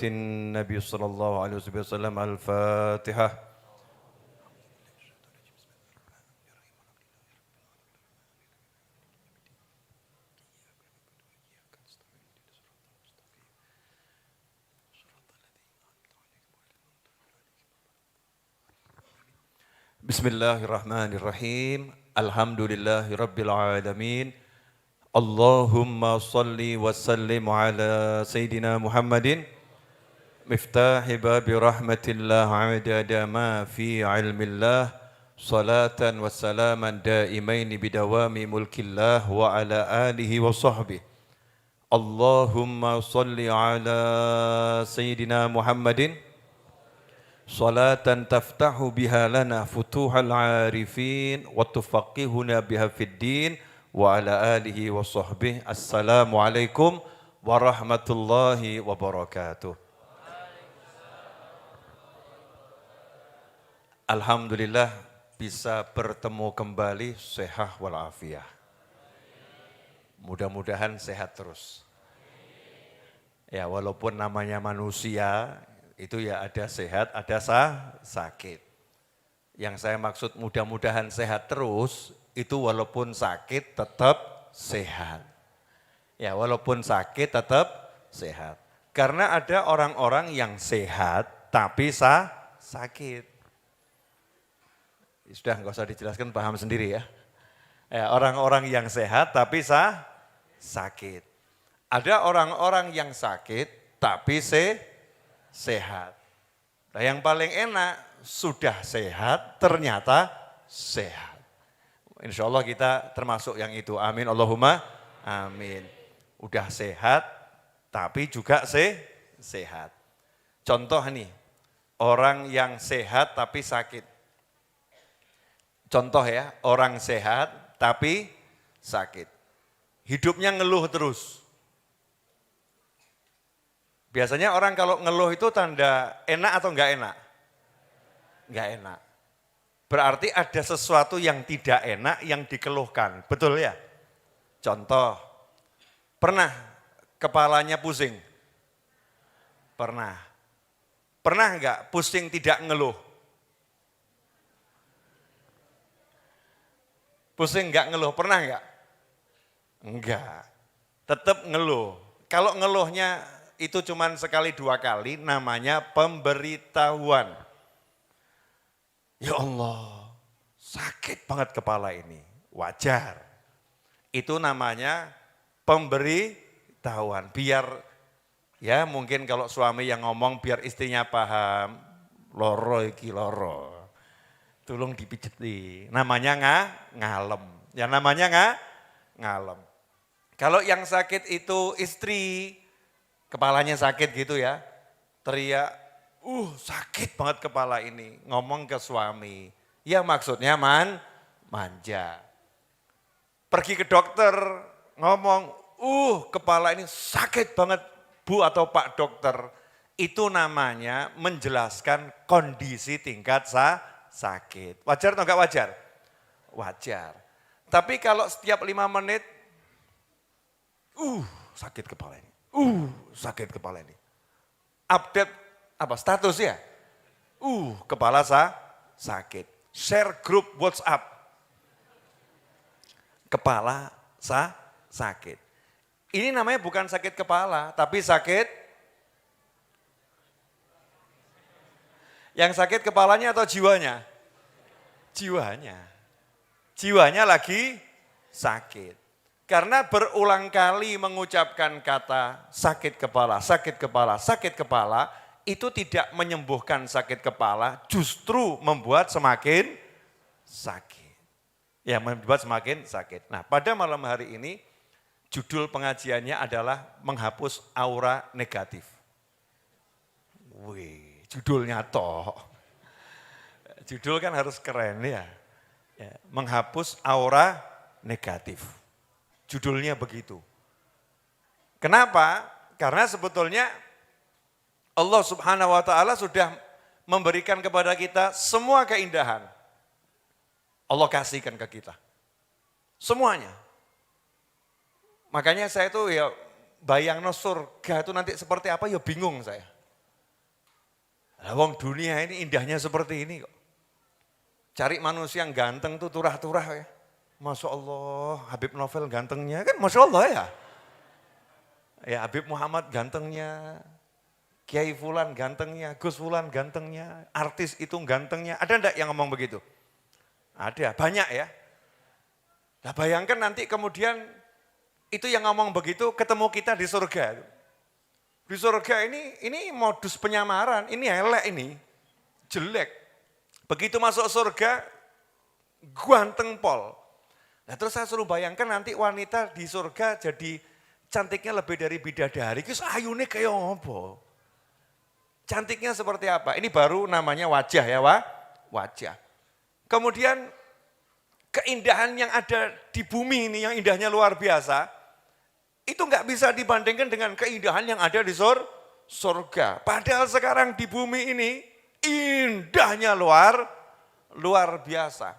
النبي صلى الله عليه وسلم. الفاتحة. Bismillahirrahmanirrahim. Alhamdulillahirabbil alamin. Allahumma salli wa sallim ala Sayyidina Muhammadin miftahi babi rahmatillah adada ma fi ilmillah salatan wa salaman daimaini bidawami mulkillah wa ala alihi wa sahbihi. Allahumma salli ala Sayyidina Muhammadin salatan taftahu biha lana futuhal arifin wa tufaqihuna biha fid din wa ala alihi wa sahbihi. Assalamualaikum warahmatullahi wabarakatuh. Alhamdulillah bisa bertemu kembali sehat walafiat. Mudah-mudahan sehat terus. Ya, walaupun namanya manusia itu ya ada sehat, ada sakit. Yang saya maksud mudah-mudahan sehat terus, itu walaupun sakit tetap sehat. Ya, walaupun sakit tetap sehat. Karena ada orang-orang yang sehat tapi sakit. Sudah enggak usah dijelaskan, paham sendiri ya. Ya, orang-orang yang sehat tapi sakit. Ada orang-orang yang sakit tapi sehat. Nah, yang paling enak sudah sehat ternyata sehat. Insya Allah kita termasuk yang itu. Amin Allahumma amin. Udah sehat tapi juga sehat. Contoh nih, orang yang sehat tapi sakit. Contoh ya, orang sehat tapi sakit. Hidupnya ngeluh terus. Biasanya orang kalau ngeluh itu tanda enak atau enggak enak? Enggak enak. Berarti ada sesuatu yang tidak enak yang dikeluhkan, betul ya? Contoh, pernah kepalanya pusing? Pernah. Pernah enggak pusing tidak ngeluh? Pusing enggak ngeluh, pernah enggak? Enggak, tetap ngeluh. Kalau ngeluhnya itu cuman sekali dua kali, namanya pemberitahuan. Ya Allah, sakit banget kepala ini, wajar. Itu namanya pemberitahuan. Biar, ya mungkin kalau suami yang ngomong biar istrinya paham, loro iki loro. Tolong dipijeti, namanya ngalem. Ya namanya ngalem. Kalau yang sakit itu istri, kepalanya sakit gitu ya, teriak, sakit banget kepala ini, ngomong ke suami. Ya maksudnya manja. Pergi ke dokter, ngomong, kepala ini sakit banget Bu atau Pak dokter. Itu namanya menjelaskan kondisi tingkat sakit. Wajar atau enggak wajar? Wajar. Tapi kalau setiap 5 menit, sakit kepala ini. Sakit kepala ini. Update apa status ya? Kepala sakit. Share grup WhatsApp. Kepala sakit. Ini namanya bukan sakit kepala, tapi sakit. Yang sakit kepalanya atau jiwanya? Jiwanya. Jiwanya lagi sakit. Karena berulang kali mengucapkan kata sakit kepala, sakit kepala, sakit kepala, itu tidak menyembuhkan sakit kepala, justru membuat semakin sakit. Ya, membuat semakin sakit. Nah, pada malam hari ini, judul pengajiannya adalah menghapus aura negatif. Wih, judulnya toh. Judul kan harus keren ya. Menghapus aura negatif. Judulnya begitu. Kenapa? Karena sebetulnya Allah Subhanahu wa taala sudah memberikan kepada kita semua keindahan. Allah kasihkan ke kita. Semuanya. Makanya saya tuh ya bayangno surga itu nanti seperti apa ya bingung saya. Lah wong dunia ini indahnya seperti ini kok. Cari manusia yang ganteng tuh turah-turah ya. Masya Allah, Habib Novel gantengnya kan Masya Allah ya. Ya Habib Muhammad gantengnya, Kiai Fulan gantengnya, Gus Fulan gantengnya, artis itu gantengnya. Ada enggak yang ngomong begitu? Ada, banyak ya. Nah bayangkan nanti kemudian itu yang ngomong begitu ketemu kita di surga. Di surga ini modus penyamaran, ini elek ini, jelek. Begitu masuk surga, ganteng pol. Nah terus saya suruh bayangkan nanti wanita di surga jadi cantiknya lebih dari bidadari, terus ayune kayak apa? Cantiknya seperti apa? Ini baru namanya wajah ya, wajah. Kemudian keindahan yang ada di bumi ini, yang indahnya luar biasa, itu nggak bisa dibandingkan dengan keindahan yang ada di surga. Padahal sekarang di bumi ini indahnya luar biasa.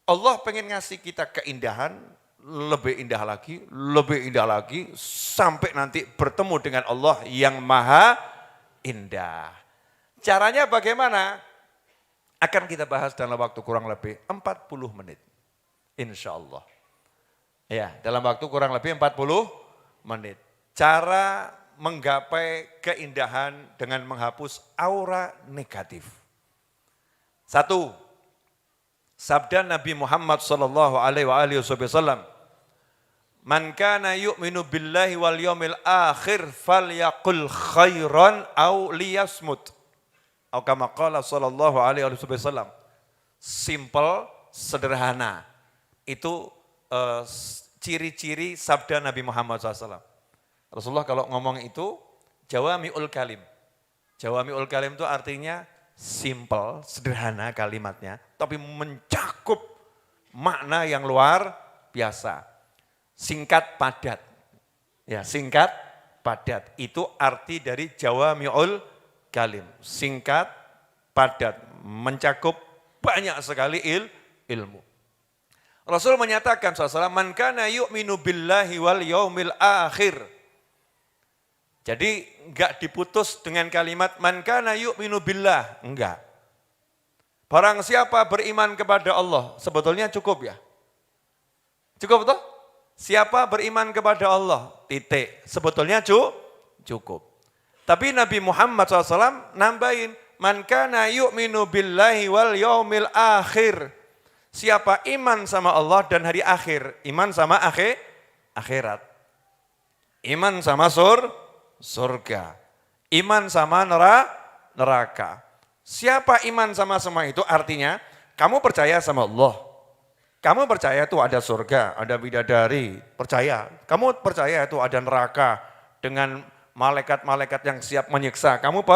Allah pengen ngasih kita keindahan, lebih indah lagi, sampai nanti bertemu dengan Allah yang maha indah. Caranya bagaimana? Akan kita bahas dalam waktu kurang lebih 40 menit. Insya Allah. Ya, dalam waktu kurang lebih 40 menit. Cara menggapai keindahan dengan menghapus aura negatif. Satu, sabda Nabi Muhammad SAW, "Man kana yu'minu billahi wal yawmil akhir falyaqul khairan aw liyasmut." Atau kama qala sallallahu alaihi wasallam. Simple, sederhana. Itu ciri-ciri sabda Nabi Muhammad SAW. Rasulullah kalau ngomong itu jawami'ul kalim. Jawami'ul kalim itu artinya simple, sederhana kalimatnya, tapi mencakup makna yang luar biasa. Singkat padat. Ya, singkat padat. Itu arti dari jawami'ul kalim. Singkat padat, mencakup banyak sekali ilmu. Rasul menyatakan SAW, "Man kana yu'minu billahi wal yaumil akhir." Jadi enggak diputus dengan kalimat man kana yu'minu billah, enggak. Barang siapa beriman kepada Allah, sebetulnya cukup ya? Cukup toh? Siapa beriman kepada Allah, titik. Sebetulnya cukup. Tapi Nabi Muhammad SAW nambahin, man kana yu'minu billahi wal yaumil akhir. Siapa iman sama Allah dan hari akhir, iman sama akhirat. Iman sama surga. Iman sama neraka. Siapa iman sama semua itu artinya kamu percaya sama Allah. Kamu percaya itu ada surga, ada bidadari, percaya. Kamu percaya itu ada neraka dengan malaikat-malaikat yang siap menyiksa. Kamu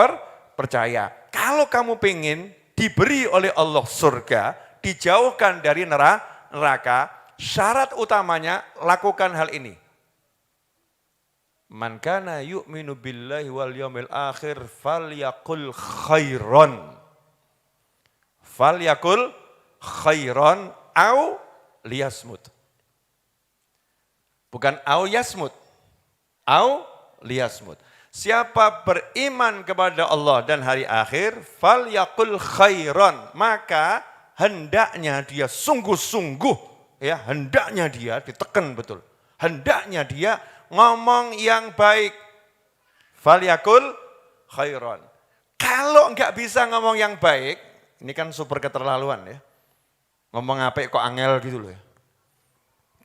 percaya. Kalau kamu pengen diberi oleh Allah surga, dijauhkan dari neraka, syarat utamanya lakukan hal ini. Man kana yu'minu billahi wal yaumil akhir falyaqul khairan. Falyaqul khairan au liyasmut. Bukan au yasmut. Au liyasmut. Siapa beriman kepada Allah dan hari akhir, falyaqul khairan, maka hendaknya dia sungguh-sungguh, ya hendaknya dia ditekan betul. Hendaknya dia ngomong yang baik. Falyaqul khairan. Kalau enggak bisa ngomong yang baik, ini kan super keterlaluan ya. Ngomong apa kok angel gitu loh ya.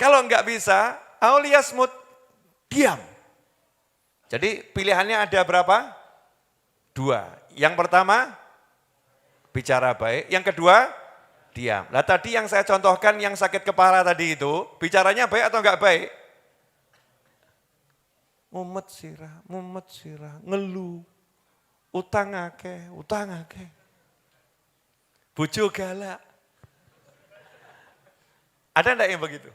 Kalau enggak bisa, auliyasmut, diam. Jadi pilihannya ada berapa? 2. Yang pertama, bicara baik. Yang kedua, diam. Nah tadi yang saya contohkan yang sakit kepala tadi itu, bicaranya baik atau enggak baik? Mumet sirah, ngeluh. Utang akeh. Bojo galak. Ada enggak yang begitu?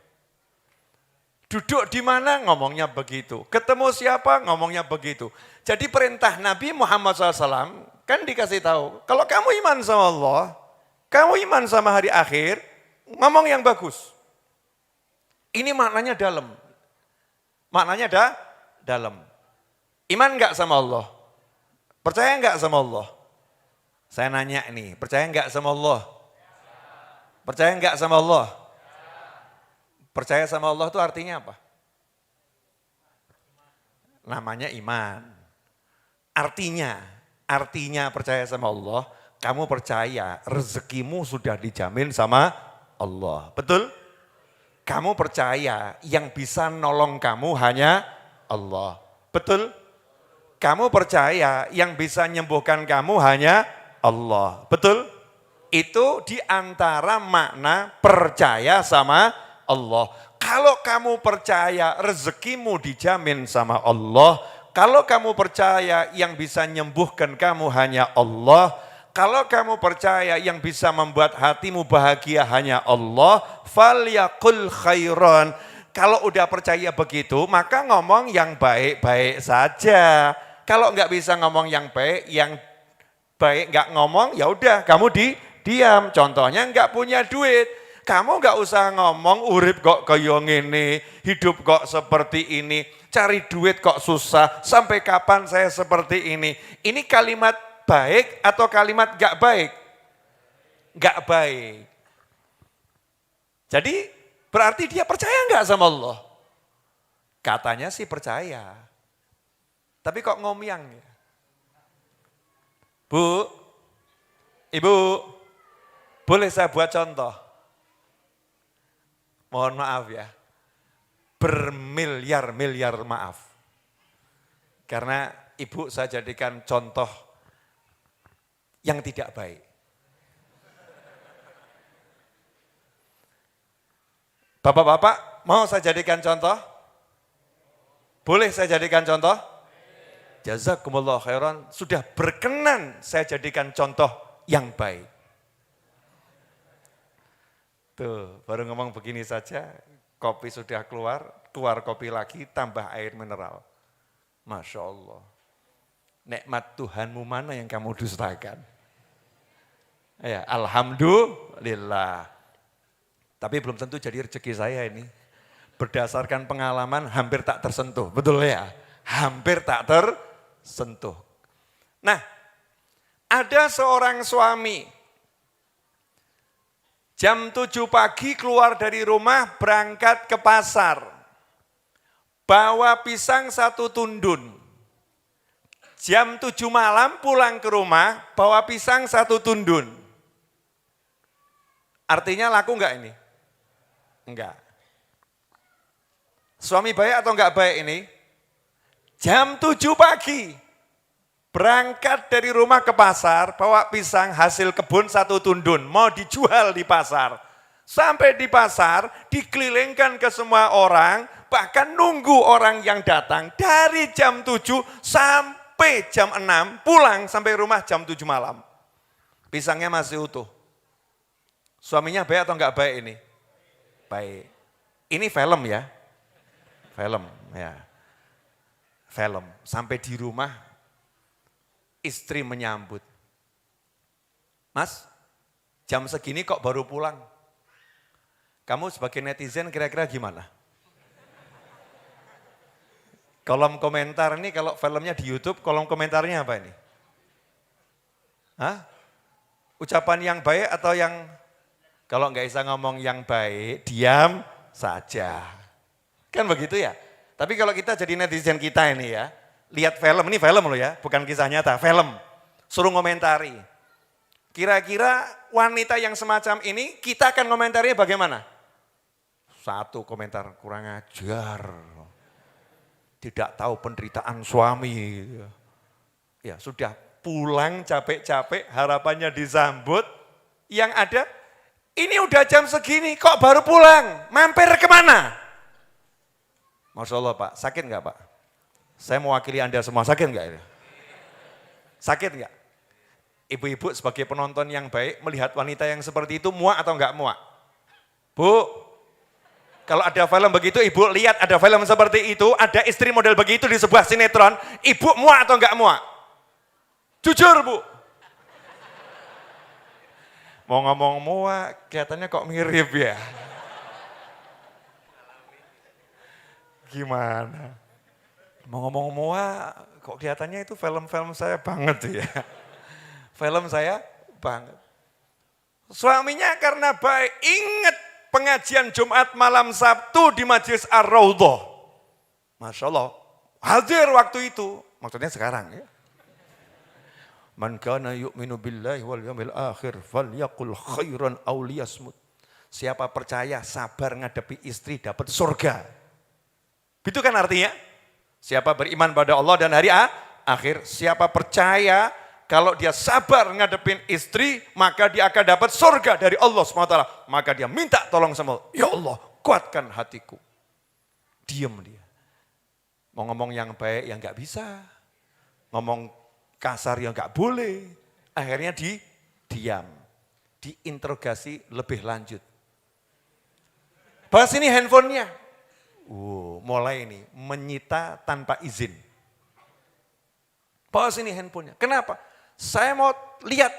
Duduk di mana ngomongnya begitu. Ketemu siapa ngomongnya begitu. Jadi perintah Nabi Muhammad SAW kan dikasih tahu. Kalau kamu iman sama Allah, kamu iman sama hari akhir, ngomong yang bagus. Ini maknanya dalam. Maknanya dalam. Iman enggak sama Allah? Percaya enggak sama Allah? Saya nanya nih, percaya enggak sama Allah? Percaya enggak sama Allah? Percaya sama Allah itu artinya apa? Namanya iman. Artinya percaya sama Allah, kamu percaya rezekimu sudah dijamin sama Allah. Betul? Kamu percaya yang bisa nolong kamu hanya Allah. Betul? Kamu percaya yang bisa menyembuhkan kamu hanya Allah. Betul? Itu diantara makna percaya sama Allah. Kalau kamu percaya rezekimu dijamin sama Allah, kalau kamu percaya yang bisa menyembuhkan kamu hanya Allah, kalau kamu percaya yang bisa membuat hatimu bahagia hanya Allah, falyaqul khairan. Kalau udah percaya begitu, maka ngomong yang baik-baik saja. Kalau enggak bisa ngomong yang baik enggak ngomong, ya udah kamu diam. Contohnya enggak punya duit. Kamu enggak usah ngomong urip kok kaya ngene, hidup kok seperti ini, cari duit kok susah, sampai kapan saya seperti ini. Ini kalimat baik atau kalimat enggak baik? Enggak baik. Jadi berarti dia percaya enggak sama Allah? Katanya sih percaya. Tapi kok ngomyang ya? Bu, Ibu, boleh saya buat contoh? Mohon maaf ya, bermiliar-miliar maaf. Karena Ibu saya jadikan contoh yang tidak baik. Bapak-bapak, mau saya jadikan contoh? Boleh saya jadikan contoh? Jazakumullah khairan, sudah berkenan saya jadikan contoh yang baik. Tuh, baru ngomong begini saja, kopi sudah keluar kopi lagi, tambah air mineral. Masya Allah. Nikmat Tuhanmu mana yang kamu dustakan? Ya, alhamdulillah. Tapi belum tentu jadi rezeki saya ini. Berdasarkan pengalaman hampir tak tersentuh, betul ya? Hampir tak tersentuh. Nah, ada seorang suami, jam 7 pagi keluar dari rumah berangkat ke pasar, bawa pisang 1 tundun. Jam 7 malam pulang ke rumah, bawa pisang 1 tundun. Artinya laku enggak ini? Enggak. Suami baik atau enggak baik ini? Jam 7 pagi, berangkat dari rumah ke pasar, bawa pisang hasil kebun 1 tundun, mau dijual di pasar. Sampai di pasar, dikelilingkan ke semua orang, bahkan nunggu orang yang datang dari jam 7 sampai jam 6, pulang sampai rumah jam 7 malam. Pisangnya masih utuh. Suaminya baik atau enggak baik ini? Baik. Ini film ya, film ya. Film, sampai di rumah istri menyambut. Mas, jam segini kok baru pulang? Kamu sebagai netizen kira-kira gimana? Kolom komentar ini kalau filmnya di YouTube, kolom komentarnya apa ini? Hah? Ucapan yang baik atau yang, kalau nggak bisa ngomong yang baik, diam saja. Kan begitu ya? Tapi kalau kita jadi netizen kita ini ya, lihat film, ini film loh ya, bukan kisah nyata, film. Suruh ngomentari. Kira-kira wanita yang semacam ini, kita akan komentarinya bagaimana? 1 komentar, kurang ajar. Tidak tahu penderitaan suami. Ya sudah pulang capek-capek, harapannya disambut. Yang ada, ini udah jam segini, kok baru pulang? Mampir kemana? Masya Allah Pak, sakit enggak Pak? Saya mewakili Anda semua, sakit enggak ini? Sakit enggak? Ibu-ibu sebagai penonton yang baik, melihat wanita yang seperti itu muak atau enggak muak? Bu, kalau ada film begitu, ibu lihat ada film seperti itu, ada istri model begitu di sebuah sinetron, ibu muak atau enggak muak? Jujur Bu. Mau ngomong muak, kelihatannya kok mirip ya. Gimana? Mau ngomong muak, kok kelihatannya itu film-film saya banget ya. Film saya banget. Suaminya karena baik, ingat pengajian Jumat malam Sabtu di Majelis Ar-Raudhah. Masya Allah, hadir waktu itu, maksudnya sekarang ya. Man kana yu'minu billahi wal yawmil akhir falyaqul khairan aw liyasmut. Siapa percaya sabar ngadepi istri dapat surga. Itu kan artinya? Siapa beriman pada Allah dan hari akhir, siapa percaya kalau dia sabar ngadepin istri, maka dia akan dapat surga dari Allah SWT. Maka dia minta tolong sama Allah. Ya Allah, kuatkan hatiku. Diam dia. Mau ngomong yang baik yang gak bisa. Ngomong kasar yang gak boleh. Akhirnya diam. Diinterogasi lebih lanjut. Bahas ini handphonenya. Mulai ini menyita tanpa izin. Bawa sini handphonenya. Kenapa? Saya mau lihat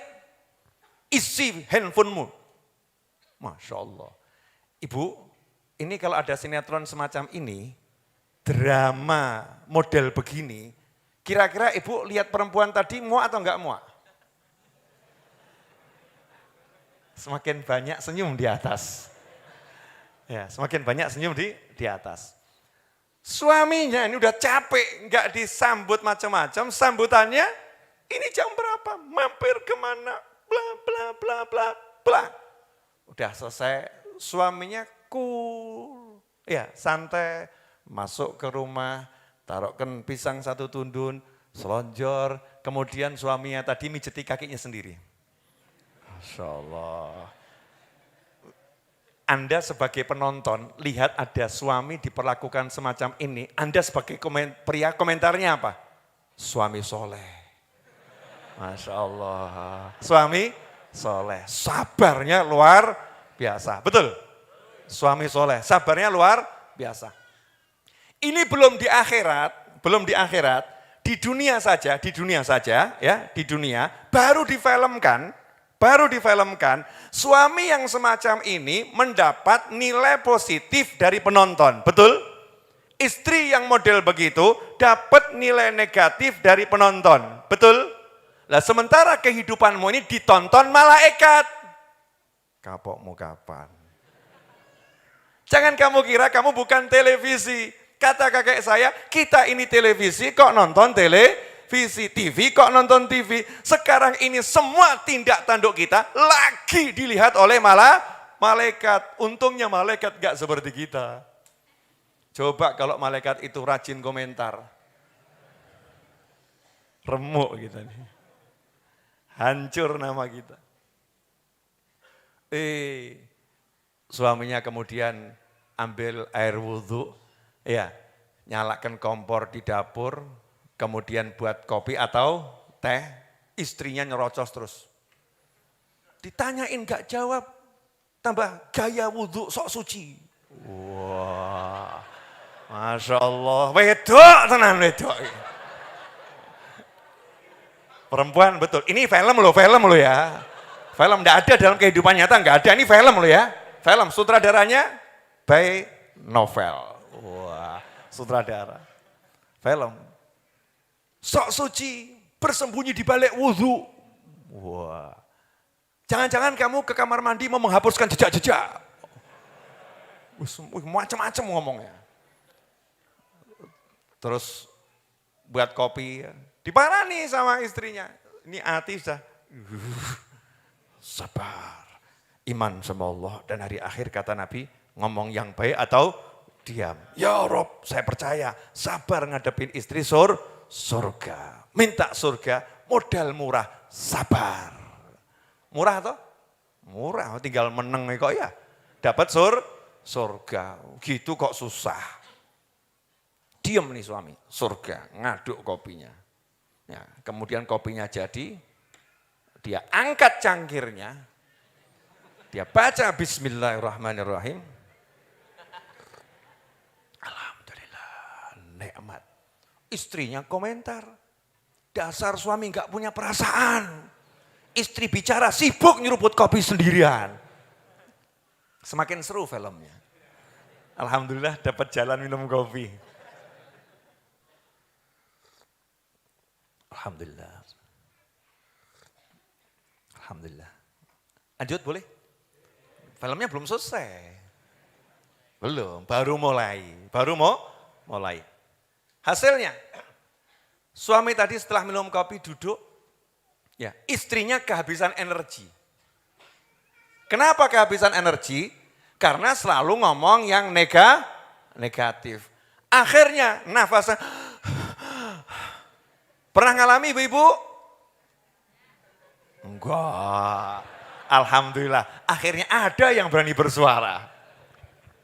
isi handphonemu. Masya Allah. Ibu, ini kalau ada sinetron semacam ini, drama model begini, kira-kira ibu lihat perempuan tadi muak atau enggak muak? Semakin banyak senyum di atas. Ya, semakin banyak senyum di atas. Suaminya ini udah capek, enggak disambut macam-macam, sambutannya ini jam berapa, mampir kemana, bla bla bla bla bla. Udah selesai, suaminya cool, ya santai, masuk ke rumah, taruhkan pisang satu tundun, selonjor, kemudian suaminya tadi mijeti kakinya sendiri. Masya Allah. Anda sebagai penonton, lihat ada suami diperlakukan semacam ini, Anda sebagai pria komentarnya apa? Suami soleh. Masya Allah. Suami soleh, sabarnya luar biasa. Betul? Suami soleh, sabarnya luar biasa. Ini belum di akhirat, di dunia saja ya, di dunia, baru difilmkan, suami yang semacam ini mendapat nilai positif dari penonton, betul? Istri yang model begitu dapat nilai negatif dari penonton, betul? Nah sementara kehidupanmu ini ditonton malaikat. Kapokmu kapan? Jangan kamu kira kamu bukan televisi. Kata kakek saya, kita ini televisi kok nonton televisi. TV kok nonton TV. Sekarang ini semua tindak tanduk kita lagi dilihat oleh malaikat. Untungnya malaikat gak seperti kita. Coba kalau malaikat itu rajin komentar. Remuk kita nih. Hancur nama kita. Suaminya kemudian ambil air wudhu. Ya, nyalakan kompor di dapur. Kemudian buat kopi atau teh, istrinya nyerocos terus. Ditanyain gak jawab, tambah gaya wudhu sok suci. Wah, Masya Allah, wedok tenan wedok. Perempuan betul, ini film loh ya. Film gak ada dalam kehidupan nyata, gak ada, ini film loh ya. Film, sutradaranya by novel. Wah, sutradara. Film. Sok suci, bersembunyi di balik wudhu. Wah. Jangan-jangan kamu ke kamar mandi mau menghapuskan jejak-jejak. Macam-macam ngomongnya. Terus buat kopi, diparani sama istrinya. Ini hati sudah, sabar. Iman sama Allah dan hari akhir kata Nabi, ngomong yang baik atau diam. Ya Rob, saya percaya, sabar ngadepin istri surga, minta surga, modal murah, sabar. Murah toh? Murah, tinggal meneng kok ya. Dapat surga, gitu kok susah. Diam nih suami, surga, ngaduk kopinya. Ya, kemudian kopinya jadi, dia angkat cangkirnya, dia baca Bismillahirrahmanirrahim. Alhamdulillah, nikmat. Istrinya komentar, dasar suami gak punya perasaan. Istri bicara sibuk nyeruput kopi sendirian. Semakin seru filmnya. Alhamdulillah dapat jalan minum kopi. Alhamdulillah. Alhamdulillah. Lanjut boleh? Filmnya belum selesai. Belum, baru mulai. Hasilnya, suami tadi setelah minum kopi duduk, ya istrinya kehabisan energi. Kenapa kehabisan energi? Karena selalu ngomong yang negatif. Akhirnya nafasnya, pernah ngalami ibu-ibu? Enggak. Alhamdulillah, akhirnya ada yang berani bersuara.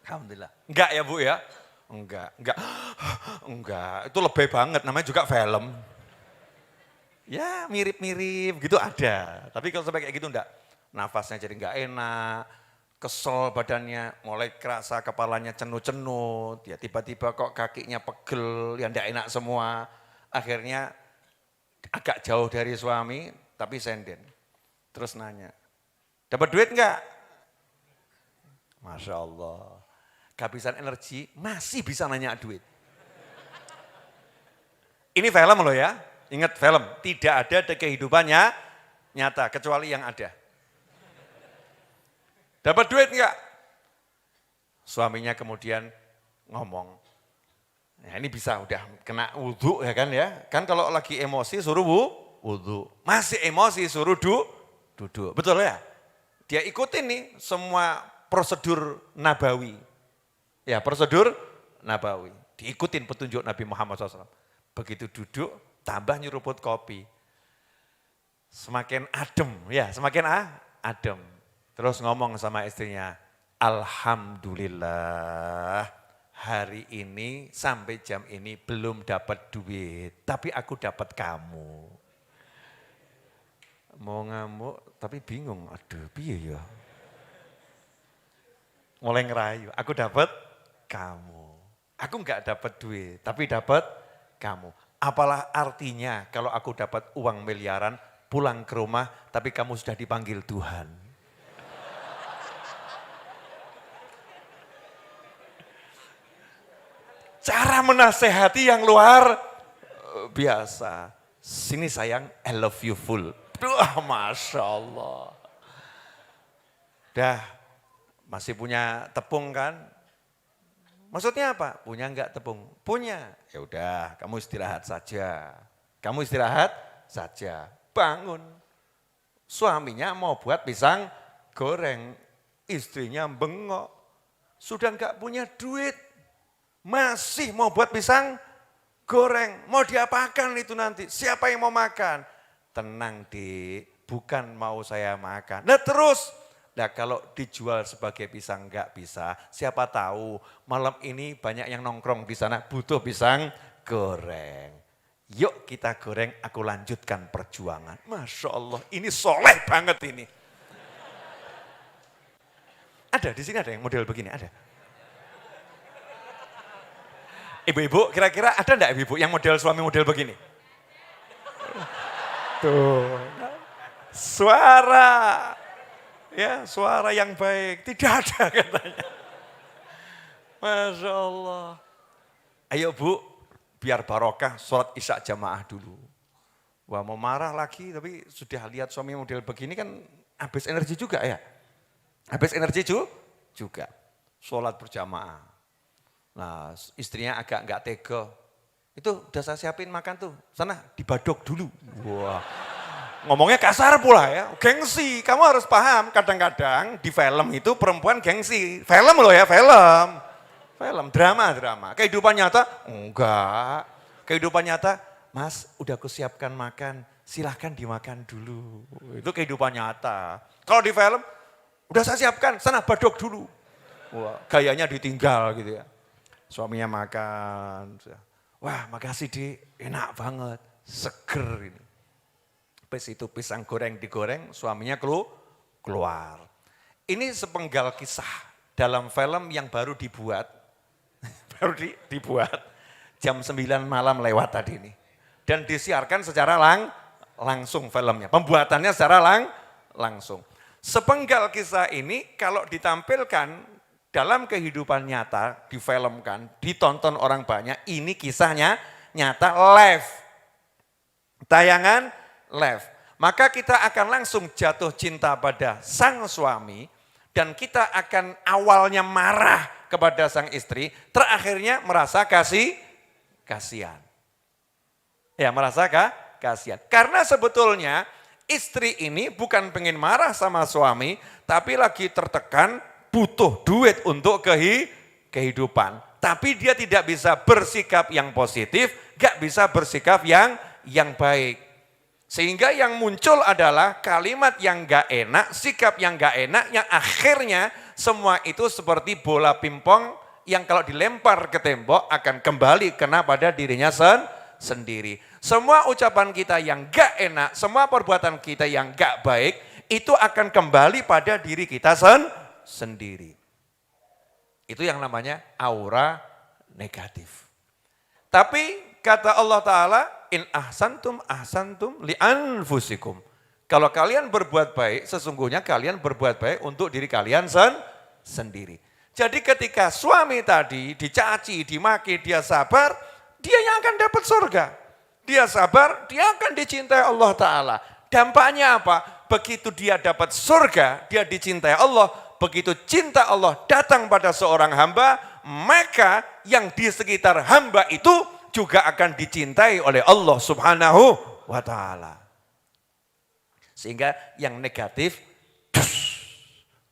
Alhamdulillah. Enggak ya Bu ya? Enggak. Itu lebih banget, namanya juga film. Ya mirip-mirip gitu ada. Tapi kalau sampai kayak gitu enggak. Nafasnya jadi enggak enak, kesel badannya, mulai kerasa kepalanya cenut-cenut, ya tiba-tiba kok kakinya pegel, ya enggak enak semua. Akhirnya agak jauh dari suami, tapi senden. Terus nanya, dapat duit enggak? Masya Allah. Kehabisan energi masih bisa nanya duit. Ini film loh ya, ingat film. Tidak ada di kehidupannya nyata, kecuali yang ada. Dapat duit enggak? Suaminya kemudian ngomong. Nah ini bisa udah kena wudhu ya kan ya. Kan kalau lagi emosi suruh wudhu. Masih emosi suruh duduk. Betul ya? Dia ikutin nih semua prosedur nabawi. Ya prosedur nabawi. Diikutin petunjuk Nabi Muhammad SAW. Begitu duduk tambah nyeruput kopi. Semakin adem ya, semakin adem. Terus ngomong sama istrinya, Alhamdulillah hari ini sampai jam ini belum dapat duit. Tapi aku dapat kamu. Mau ngamuk tapi bingung, aduh piye ya. Mulai ngerayu, aku dapat kamu. Aku enggak dapat duit, tapi dapat kamu. Apalah artinya kalau aku dapat uang miliaran, pulang ke rumah, tapi kamu sudah dipanggil Tuhan. Cara menasehati yang luar biasa. Sini sayang, I love you full. Masya Allah. Dah, masih punya tepung kan? Maksudnya apa? Punya enggak tepung? Punya. Ya udah, kamu istirahat saja. Bangun. Suaminya mau buat pisang goreng. Istrinya bengok. Sudah enggak punya duit. Masih mau buat pisang goreng. Mau diapakan itu nanti? Siapa yang mau makan? Tenang Dik, bukan mau saya makan. Nah terus. Nah kalau dijual sebagai pisang enggak bisa, siapa tahu malam ini banyak yang nongkrong di sana butuh pisang goreng. Yuk kita goreng, aku lanjutkan perjuangan. Masya Allah, ini soleh banget ini. Ada di sini ada yang model begini, ada. Ibu-ibu kira-kira ada enggak ibu-ibu yang model suami model begini? Tuh, suara. Ya suara yang baik, tidak ada katanya. Masya Allah. Ayo Bu, biar barokah sholat isya jamaah dulu. Wah mau marah lagi tapi sudah lihat suami model begini kan habis energi juga ya. Habis energi juga. Sholat berjamaah. Nah istrinya agak enggak tega. Itu udah saya siapin makan tuh, sana dibadok dulu. Wah. Ngomongnya kasar pula ya, gengsi. Kamu harus paham, kadang-kadang di film itu perempuan gengsi. Film loh ya, film. Drama. Kehidupan nyata, enggak. Kehidupan nyata, Mas udah aku siapkan makan, silahkan dimakan dulu. Itu kehidupan nyata. Kalau di film, udah saya siapkan, sana badok dulu. Wah, gayanya ditinggal gitu ya. Suaminya makan. Wah makasih Dik, enak banget, seger ini. Pas itu pisang goreng digoreng, suaminya keluar. Ini sepenggal kisah dalam film yang baru dibuat. Jam 9 malam lewat tadi ini. Dan disiarkan secara langsung filmnya. Pembuatannya secara langsung. Sepenggal kisah ini kalau ditampilkan dalam kehidupan nyata, difilmkan, ditonton orang banyak, ini kisahnya nyata live. Tayangan live. maka kita akan langsung jatuh cinta pada sang suami dan kita akan awalnya marah kepada sang istri, terakhirnya merasa kasihan. Ya, merasa kasihan. Karena sebetulnya istri ini bukan pengen marah sama suami, tapi lagi tertekan, butuh duit untuk kehidupan. Tapi dia tidak bisa bersikap yang positif, gak bisa bersikap yang baik. Sehingga yang muncul adalah kalimat yang gak enak, sikap yang gak enak, yang akhirnya semua itu seperti bola pingpong yang kalau dilempar ke tembok akan kembali kena pada dirinya sendiri. Semua ucapan kita yang gak enak, semua perbuatan kita yang gak baik, itu akan kembali pada diri kita sendiri. Itu yang namanya aura negatif. Tapi kata Allah Ta'ala, in ahsantum li anfusikum. Kalau kalian berbuat baik, sesungguhnya kalian berbuat baik untuk diri kalian sendiri. Jadi ketika suami tadi dicaci, dimaki, dia sabar, dia yang akan dapat surga. Dia sabar, dia akan dicintai Allah Ta'ala. Dampaknya apa? Begitu dia dapat surga, dia dicintai Allah. Begitu cinta Allah datang pada seorang hamba, maka yang di sekitar hamba itu juga akan dicintai oleh Allah Subhanahu wa Ta'ala. Sehingga yang negatif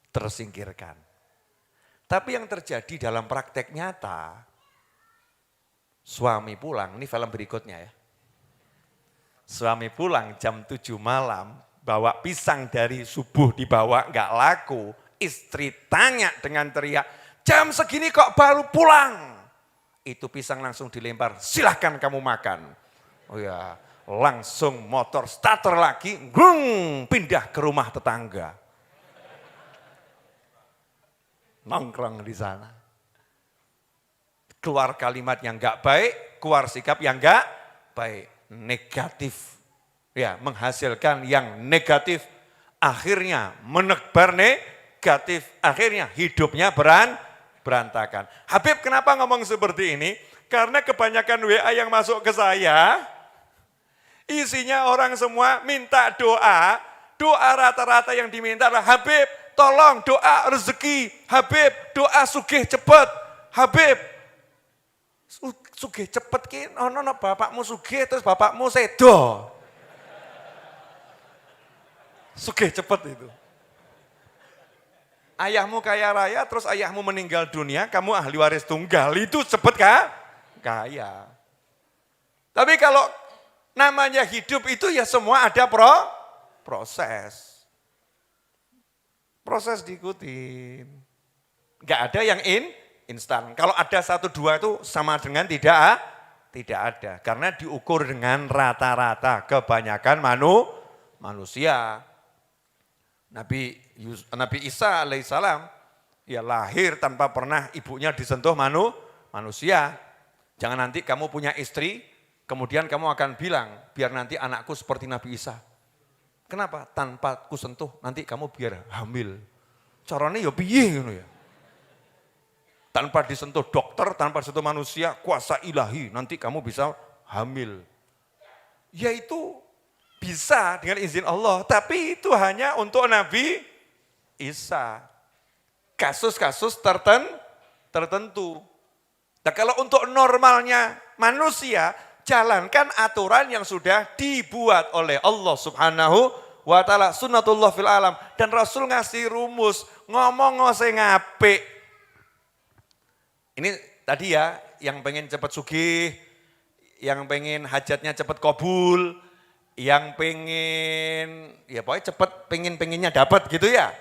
tersingkirkan. Tapi yang terjadi dalam praktek nyata, suami pulang, ini film berikutnya ya. Suami pulang jam 7 malam, bawa pisang dari subuh dibawa enggak laku. Istri tanya dengan teriak, jam segini kok baru pulang? Itu pisang langsung dilempar, silahkan kamu makan. Oh ya, langsung motor starter lagi, pindah ke rumah tetangga. Nongkrong di sana. Keluar kalimat yang enggak baik, keluar sikap yang enggak baik. Negatif, ya menghasilkan yang negatif, akhirnya menebar negatif, akhirnya hidupnya berantakan. Habib kenapa ngomong seperti ini? Karena kebanyakan WA yang masuk ke saya, isinya orang semua minta doa, doa rata-rata yang diminta adalah Habib tolong doa rezeki, Habib doa sugih cepet, Habib sugih cepet ki, ono bapakmu sugih terus bapakmu sedo. Sugih cepet itu. Ayahmu kaya raya terus ayahmu meninggal dunia, kamu ahli waris tunggal, itu cepet kaya. Tapi kalau namanya hidup itu ya semua ada proses. Proses diikutin. Enggak ada yang instan. Kalau ada 1, 2 itu sama dengan tidak ada. Karena diukur dengan rata-rata kebanyakan manusia. Nabi Isa alaihissalam ya lahir tanpa pernah ibunya disentuh manusia. Jangan nanti kamu punya istri, kemudian kamu akan bilang, biar nanti anakku seperti Nabi Isa. Kenapa? Tanpa ku sentuh, nanti kamu biar hamil. Caranya ya piye ngono ya. Tanpa disentuh dokter, tanpa disentuh manusia, kuasa ilahi, nanti kamu bisa hamil. Yaitu bisa dengan izin Allah, tapi itu hanya untuk Nabi Isa. Kasus-kasus tertentu. Nah kalau untuk normalnya manusia, jalankan aturan yang sudah dibuat oleh Allah Subhanahu wa Ta'ala, sunnatullah fil alam. Dan Rasul ngasih rumus, ngomong sing apik. Ini tadi ya, yang pengen cepat sugih, yang pengen hajatnya cepat kabul, yang pengen, ya pokoknya cepat pengennya dapat gitu ya.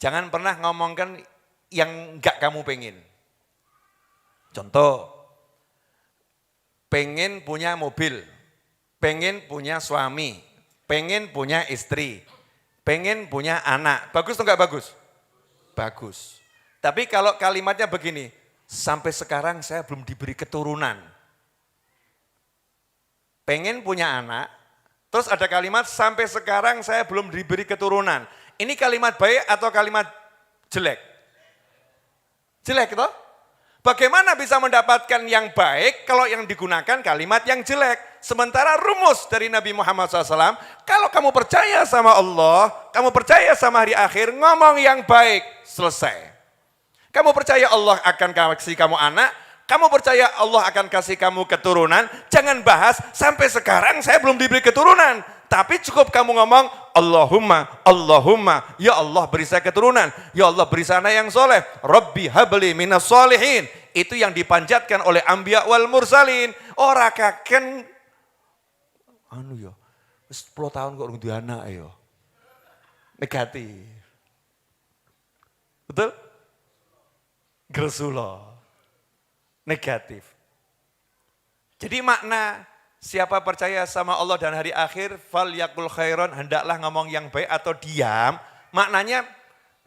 Jangan pernah ngomongkan yang enggak kamu pengen. Contoh, pengen punya mobil, pengen punya suami, pengen punya istri, pengen punya anak. Bagus atau enggak bagus? Bagus. Tapi kalau kalimatnya begini, sampai sekarang saya belum diberi keturunan. Pengen punya anak, terus ada kalimat sampai sekarang saya belum diberi keturunan. Ini kalimat baik atau kalimat jelek? Jelek toh? Bagaimana bisa mendapatkan yang baik kalau yang digunakan kalimat yang jelek? Sementara rumus dari Nabi Muhammad SAW, kalau kamu percaya sama Allah, kamu percaya sama hari akhir, ngomong yang baik, selesai. Kamu percaya Allah akan kasih kamu anak, kamu percaya Allah akan kasih kamu keturunan, jangan bahas sampai sekarang saya belum diberi keturunan. Tapi cukup kamu ngomong, Allahumma, Allahumma, ya Allah beri saya keturunan, ya Allah beri saya anak yang soleh, Rabbi habli minas solihin. Itu yang dipanjatkan oleh Anbiya wal Mursalin. Ora kaken, 10 tahun kok udah anak ya. Negatif. Betul? Gresula. Negatif. Jadi makna siapa percaya sama Allah dan hari akhir, fal yakul khairon, hendaklah ngomong yang baik atau diam. Maknanya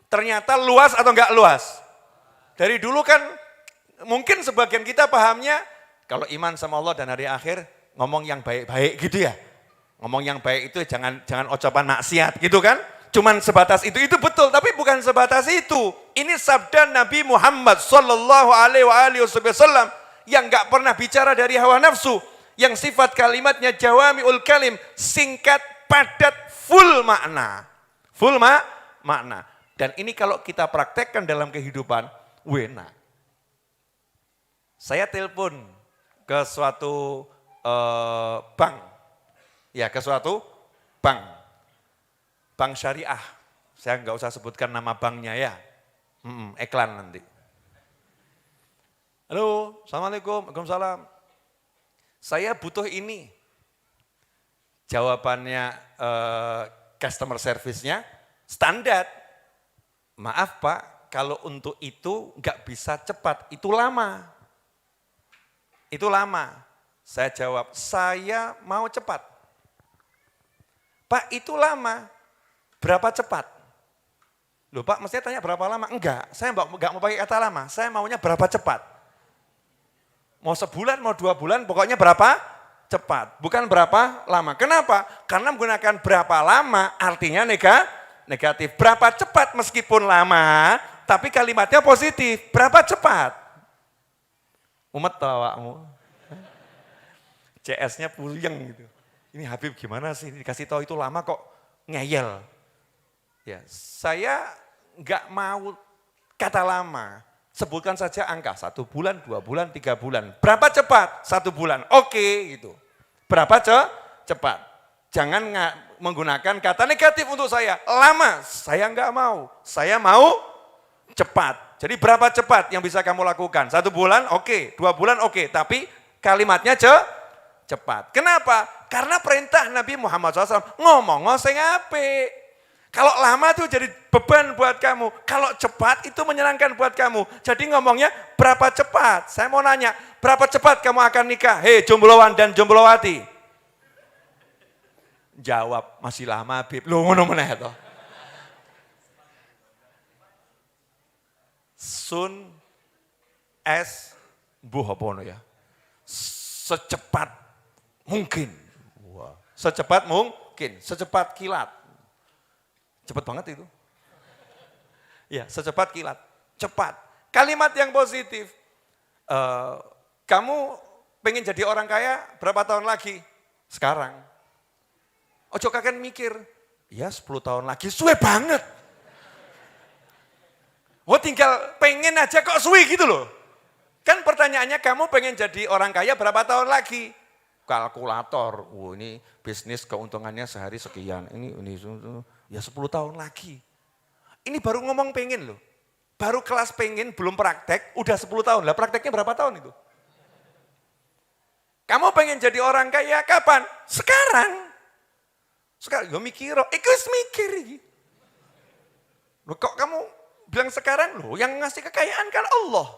ternyata luas atau enggak luas? Dari dulu kan mungkin sebagian kita pahamnya, kalau iman sama Allah dan hari akhir, ngomong yang baik-baik gitu ya. Ngomong yang baik itu jangan ucapan maksiat gitu kan. Cuman sebatas itu betul, tapi bukan sebatas itu. Ini sabda Nabi Muhammad sallallahu alaihi wasallam yang enggak pernah bicara dari hawa nafsu. Yang sifat kalimatnya jawami'ul kalim, singkat, padat, full makna. Full makna. Dan ini kalau kita praktekkan dalam kehidupan, wena. Saya telepon ke suatu bank. Ya, ke suatu bank. Bank syariah. Saya nggak usah sebutkan nama banknya ya. Iklan nanti. Halo, Assalamualaikum, Waalaikumsalam. Saya butuh ini. Jawabannya customer service-nya standar. Maaf Pak, kalau untuk itu nggak bisa cepat, itu lama. Itu lama. Saya jawab, saya mau cepat. Pak, itu lama. Berapa cepat? Loh Pak, mestinya tanya berapa lama? Enggak, saya enggak mau pakai kata lama. Saya maunya berapa cepat. Mau sebulan, mau 2 bulan, pokoknya berapa cepat. Bukan berapa lama. Kenapa? Karena menggunakan berapa lama artinya negatif. Berapa cepat meskipun lama, tapi kalimatnya positif. Berapa cepat? Umat tawakmu. CS-nya puyeng gitu. Ini Habib gimana sih? Dikasih tahu itu lama kok ngeyel. Ya, saya enggak mau kata lama. Sebutkan saja angka, 1 bulan, 2 bulan, 3 bulan. Berapa cepat? 1 bulan, oke gitu. Berapa cepat? Jangan menggunakan kata negatif untuk saya. Lama, saya enggak mau. Saya mau cepat. Jadi berapa cepat yang bisa kamu lakukan? 1 bulan, oke. 2 bulan, oke. Tapi kalimatnya cepat. Kenapa? Karena perintah Nabi Muhammad SAW, ngomong sing apik. Kalau lama tuh jadi beban buat kamu. Kalau cepat itu menyenangkan buat kamu. Jadi ngomongnya berapa cepat? Saya mau nanya, berapa cepat kamu akan nikah? Hei jomblowan dan jomblowati. Jawab, masih lama Bib. Loh ngono meneh to. Soon as ya. Secepat mungkin. Wah. Secepat mungkin, secepat kilat. Cepat banget itu. Ya, secepat kilat. Cepat. Kalimat yang positif. Kamu pengen jadi orang kaya berapa tahun lagi? Sekarang. Ojo kakek mikir, ya 10 tahun lagi, suwe banget. Oh tinggal pengen aja kok suwe gitu loh. Kan pertanyaannya kamu pengen jadi orang kaya berapa tahun lagi? Kalkulator, ini bisnis keuntungannya sehari sekian. Ini ya 10 tahun lagi. Ini baru ngomong pengen loh. Baru kelas pengen, belum praktek, udah 10 tahun. Lah prakteknya berapa tahun itu? Kamu pengen jadi orang kaya kapan? Sekarang. Sekarang, ya mikir, mikir. Loh kok kamu bilang sekarang? Loh yang ngasih kekayaan kan Allah.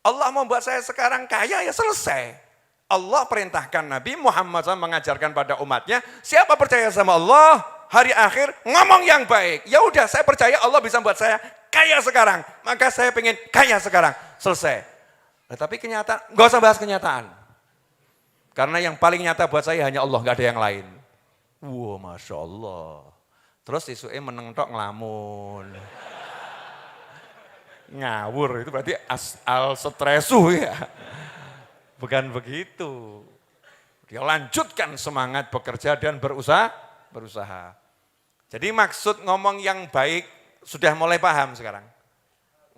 Allah mau buat saya sekarang kaya ya selesai. Allah perintahkan Nabi Muhammad SAW mengajarkan pada umatnya, siapa percaya sama Allah, hari akhir ngomong yang baik. Ya udah saya percaya Allah bisa buat saya kaya sekarang, maka saya pengen kaya sekarang. Selesai. Nah, tapi kenyataan, gak usah bahas kenyataan. Karena yang paling nyata buat saya hanya Allah, gak ada yang lain. Wah, Masya Allah. Terus isuke meneng tok ngelamun. Ngawur itu berarti al stresu ya. Bukan begitu. Dia lanjutkan semangat bekerja dan berusaha. Jadi maksud ngomong yang baik sudah mulai paham sekarang.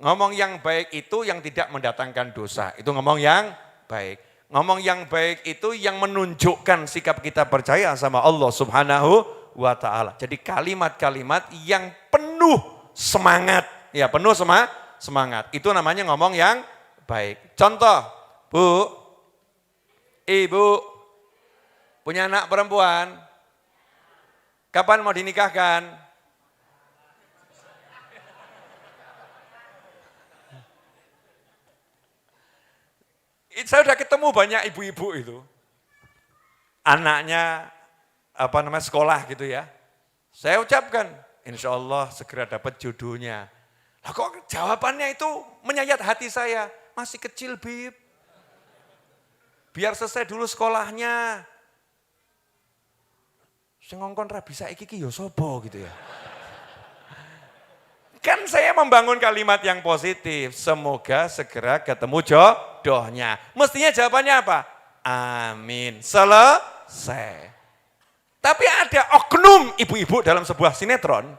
Ngomong yang baik itu yang tidak mendatangkan dosa. Itu ngomong yang baik. Ngomong yang baik itu yang menunjukkan sikap kita percaya sama Allah Subhanahu wa ta'ala. Jadi kalimat-kalimat yang penuh semangat. Ya, penuh semangat. Itu namanya ngomong yang baik. Contoh, Bu, Ibu, punya anak perempuan, kapan mau dinikahkan? Saya sudah ketemu banyak ibu-ibu itu. Anaknya sekolah gitu ya. Saya ucapkan, insya Allah segera dapat jodohnya. Lah kok jawabannya itu menyayat hati saya. Masih kecil, Bib. Biar selesai dulu sekolahnya. Sing ngongkon ra bisa iki ya sapa gitu ya. Kan saya membangun kalimat yang positif. Semoga segera ketemu jodohnya. Mestinya jawabannya apa? Amin. Selesai. Tapi ada oknum ibu-ibu dalam sebuah sinetron.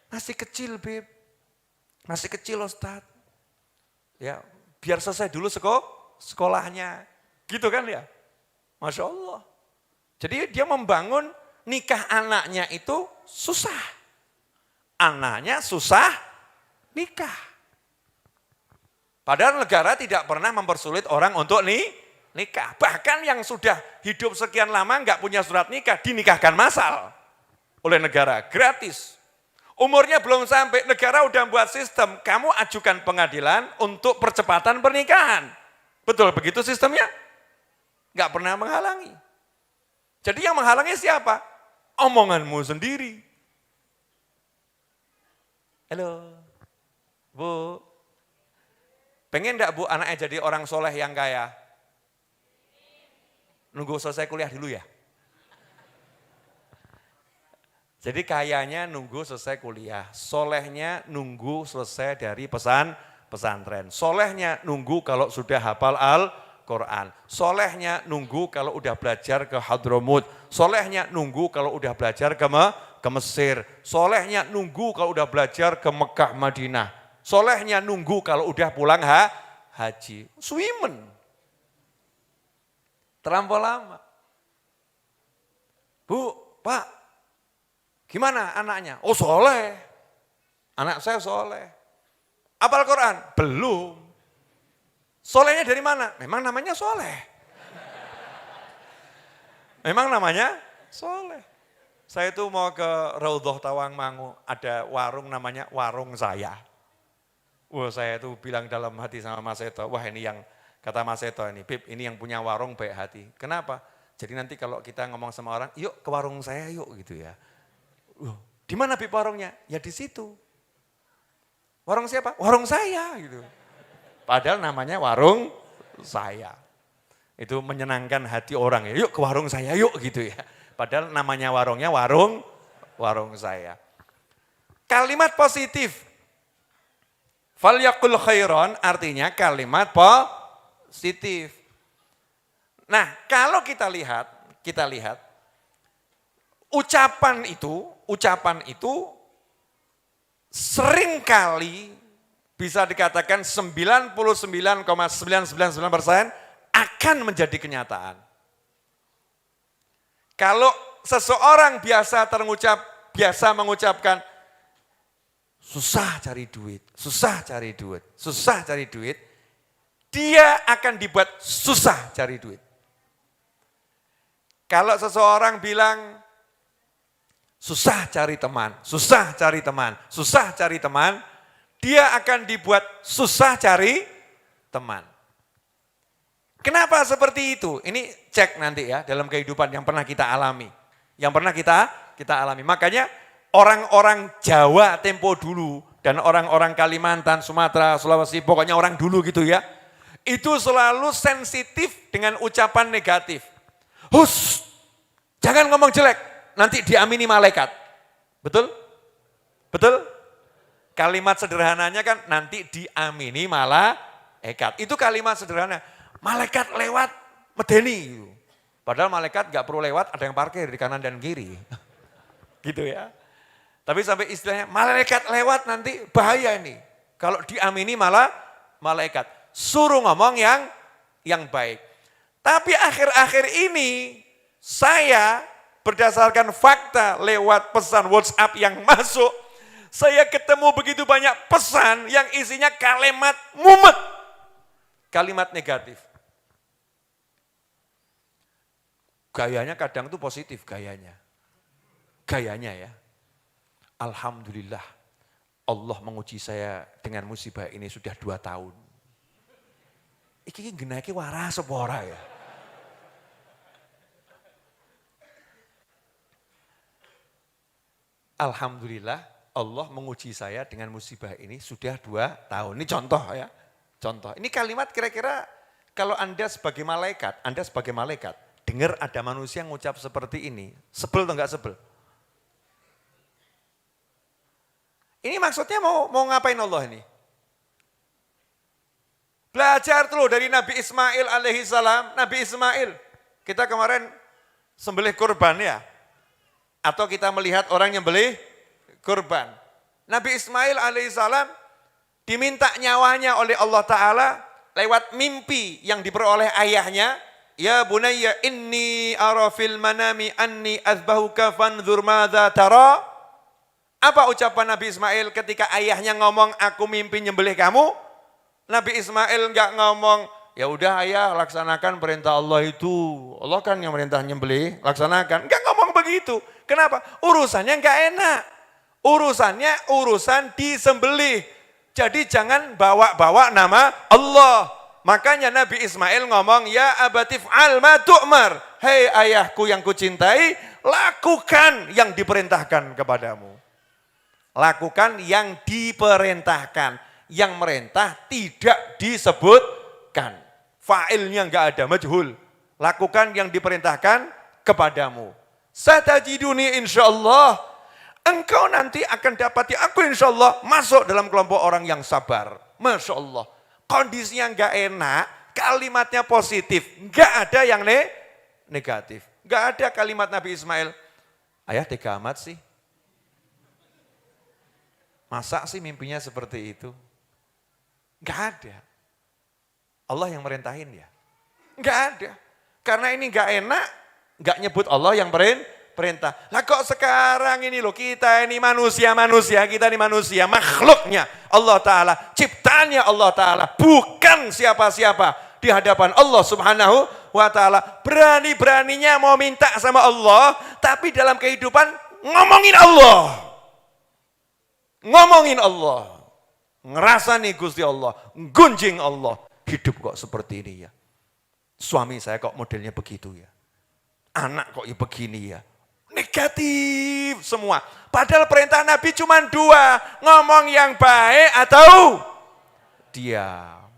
Masih kecil, Bib. Masih kecil, Ustadz. Ya, biar selesai dulu sekolahnya. Gitu kan ya? Masya Allah. Jadi dia membangun nikah anaknya itu susah. Anaknya susah nikah. Padahal negara tidak pernah mempersulit orang untuk nikah. Bahkan yang sudah hidup sekian lama nggak punya surat nikah, dinikahkan massal oleh negara, gratis. Umurnya belum sampai, negara udah buat sistem, kamu ajukan pengadilan untuk percepatan pernikahan. Betul begitu sistemnya? Nggak pernah menghalangi. Jadi yang menghalangi siapa? Omonganmu sendiri. Halo, Bu. Pengen enggak Bu anaknya jadi orang soleh yang kaya? Nunggu selesai kuliah dulu ya. Jadi kayanya nunggu selesai kuliah. Solehnya nunggu selesai dari pesantren. Solehnya nunggu kalau sudah hafal Al-Quran. Solehnya nunggu kalau udah belajar ke Hadramut. Solehnya nunggu kalau udah belajar ke Mesir. Solehnya nunggu kalau udah belajar ke Mekah, Madinah. Solehnya nunggu kalau udah pulang haji. Swimen. Terlampau lama. Bu, Pak, gimana anaknya? Oh soleh. Anak saya soleh. Hafal Quran? Belum. Solehnya dari mana? Memang namanya soleh. Memang namanya soleh. Saya itu mau ke Raudhah Tawangmangu, ada warung namanya warung saya. Wah saya itu bilang dalam hati sama Mas Seto, wah ini yang kata Mas Seto ini, Bib ini yang punya warung baik hati. Kenapa? Jadi nanti kalau kita ngomong sama orang, yuk ke warung saya yuk gitu ya. Di mana Bib warungnya? Ya di situ. Warung siapa? Warung saya gitu. Padahal namanya warung saya. Itu menyenangkan hati orang ya. Yuk ke warung saya yuk gitu ya. Padahal namanya warungnya warung saya. Kalimat positif. Falyaqul khairan artinya kalimat positif. Nah, kalau kita lihat ucapan itu seringkali bisa dikatakan 99,999% akan menjadi kenyataan. Kalau seseorang biasa mengucapkan susah cari duit, dia akan dibuat susah cari duit. Kalau seseorang bilang susah cari teman, dia akan dibuat susah cari teman. Kenapa seperti itu? Ini cek nanti ya dalam kehidupan yang pernah kita alami. Makanya orang-orang Jawa tempo dulu dan orang-orang Kalimantan, Sumatera, Sulawesi, pokoknya orang dulu gitu ya. Itu selalu sensitif dengan ucapan negatif. Hus, jangan ngomong jelek, nanti diamini malaikat. Betul? Betul? Kalimat sederhananya kan nanti diamini malaikat. Itu kalimat sederhana. Malaikat lewat medeni. Padahal malaikat gak perlu lewat, ada yang parkir di kanan dan kiri. Gitu ya. Tapi sampai istilahnya malaikat lewat nanti bahaya ini. Kalau diamini malah malaikat. Suruh ngomong yang baik. Tapi akhir-akhir ini saya berdasarkan fakta lewat pesan WhatsApp yang masuk, saya ketemu begitu banyak pesan yang isinya kalimat mumet. Kalimat negatif. Gayanya kadang tuh positif gayanya. Gayanya ya. Alhamdulillah Allah menguji saya dengan musibah ini sudah 2 tahun. Iki genake waras apa ora ya? Alhamdulillah Allah menguji saya dengan musibah ini sudah 2 tahun. Ini contoh ya. Contoh. Ini kalimat kira-kira kalau Anda sebagai malaikat, dengar ada manusia yang ngucap seperti ini, sebel atau enggak sebel? Ini maksudnya mau ngapain Allah ini? Belajar tuh dari Nabi Ismail alaihi salam. Nabi Ismail, kita kemarin sembelih kurban ya. Atau kita melihat orang yang beli kurban. Nabi Ismail alaihi salam diminta nyawanya oleh Allah Ta'ala lewat mimpi yang diperoleh ayahnya. Ya bunayya inni ara fil manami anni azbahuka fanzur madza tara. Apa ucapan Nabi Ismail ketika ayahnya ngomong aku mimpi nyembelih kamu? Nabi Ismail enggak ngomong, ya udah ayah laksanakan perintah Allah itu. Allah kan yang merintah nyembelih, laksanakan. Enggak ngomong begitu. Kenapa? Urusannya enggak enak. Urusan disembelih. Jadi jangan bawa-bawa nama Allah. Makanya Nabi Ismail ngomong, ya abatif al ma tu'mar. Hei ayahku yang kucintai, lakukan yang diperintahkan kepadamu. Lakukan yang diperintahkan. Yang merintah tidak disebutkan. Fa'ilnya enggak ada, majhul. Lakukan yang diperintahkan kepadamu. Satajiduni insyaallah. Engkau nanti akan dapati aku insyaallah masuk dalam kelompok orang yang sabar. Masya Allah. Kondisinya enggak enak, kalimatnya positif. Enggak ada yang negatif. Enggak ada kalimat Nabi Ismail. Ayah tega amat sih. Masa sih mimpinya seperti itu? Enggak ada. Allah yang merintahin ya? Enggak ada. Karena ini enggak enak, enggak nyebut Allah yang perintah. Lah kok sekarang ini loh kita ini manusia, kita ini manusia, makhluknya Allah Ta'ala, ciptaannya Allah Ta'ala, bukan siapa-siapa di hadapan Allah Subhanahu wa Ta'ala. Berani-beraninya mau minta sama Allah, tapi dalam kehidupan ngomongin Allah. Ngomongin Allah, ngerasani Gusti Allah, gunjing Allah. Hidup kok seperti ini ya. Suami saya kok modelnya begitu ya. Anak kok ya begini ya. Negatif semua. Padahal perintah Nabi cuma 2. Ngomong yang baik atau diam.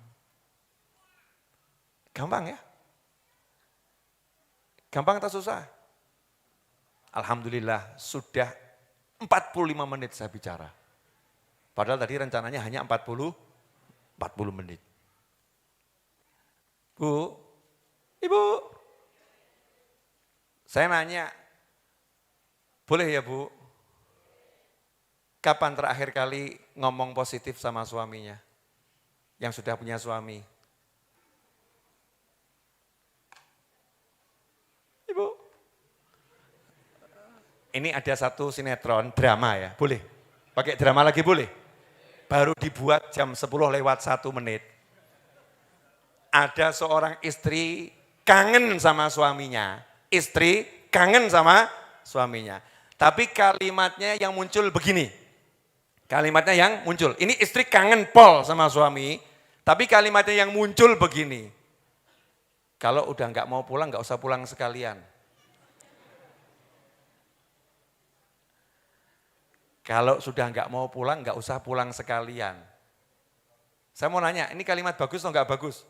Gampang ya? Gampang atau susah? Alhamdulillah sudah 45 menit saya bicara. Padahal tadi rencananya hanya 40 menit. Bu, Ibu, saya nanya, boleh ya Bu? Kapan terakhir kali ngomong positif sama suaminya? Yang sudah punya suami. Ibu, ini ada satu sinetron, drama ya, boleh? Pakai drama lagi boleh? Baru dibuat jam 10 lewat 1 menit. Ada seorang istri kangen sama suaminya. Istri kangen sama suaminya. Tapi kalimatnya yang muncul begini. Kalimatnya yang muncul. Ini istri kangen pol sama suami. Tapi kalimatnya yang muncul begini. Kalau udah enggak mau pulang, enggak usah pulang sekalian. Kalau sudah enggak mau pulang, enggak usah pulang sekalian. Saya mau nanya, ini kalimat bagus atau enggak bagus?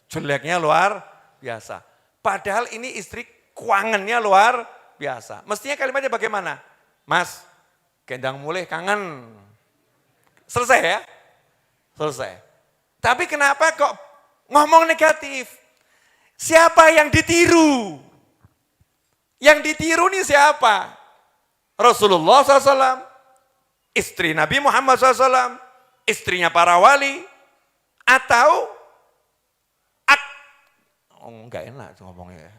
Jeleknya luar biasa. Padahal ini istri kangennya luar biasa. Mestinya kalimatnya bagaimana? Mas, gendang mulih kangen. Selesai ya? Selesai. Tapi kenapa kok ngomong negatif? Siapa yang ditiru? Yang ditiru nih siapa? Rasulullah SAW, istri Nabi Muhammad SAW, istrinya para wali, atau enggak enak ngomongnya.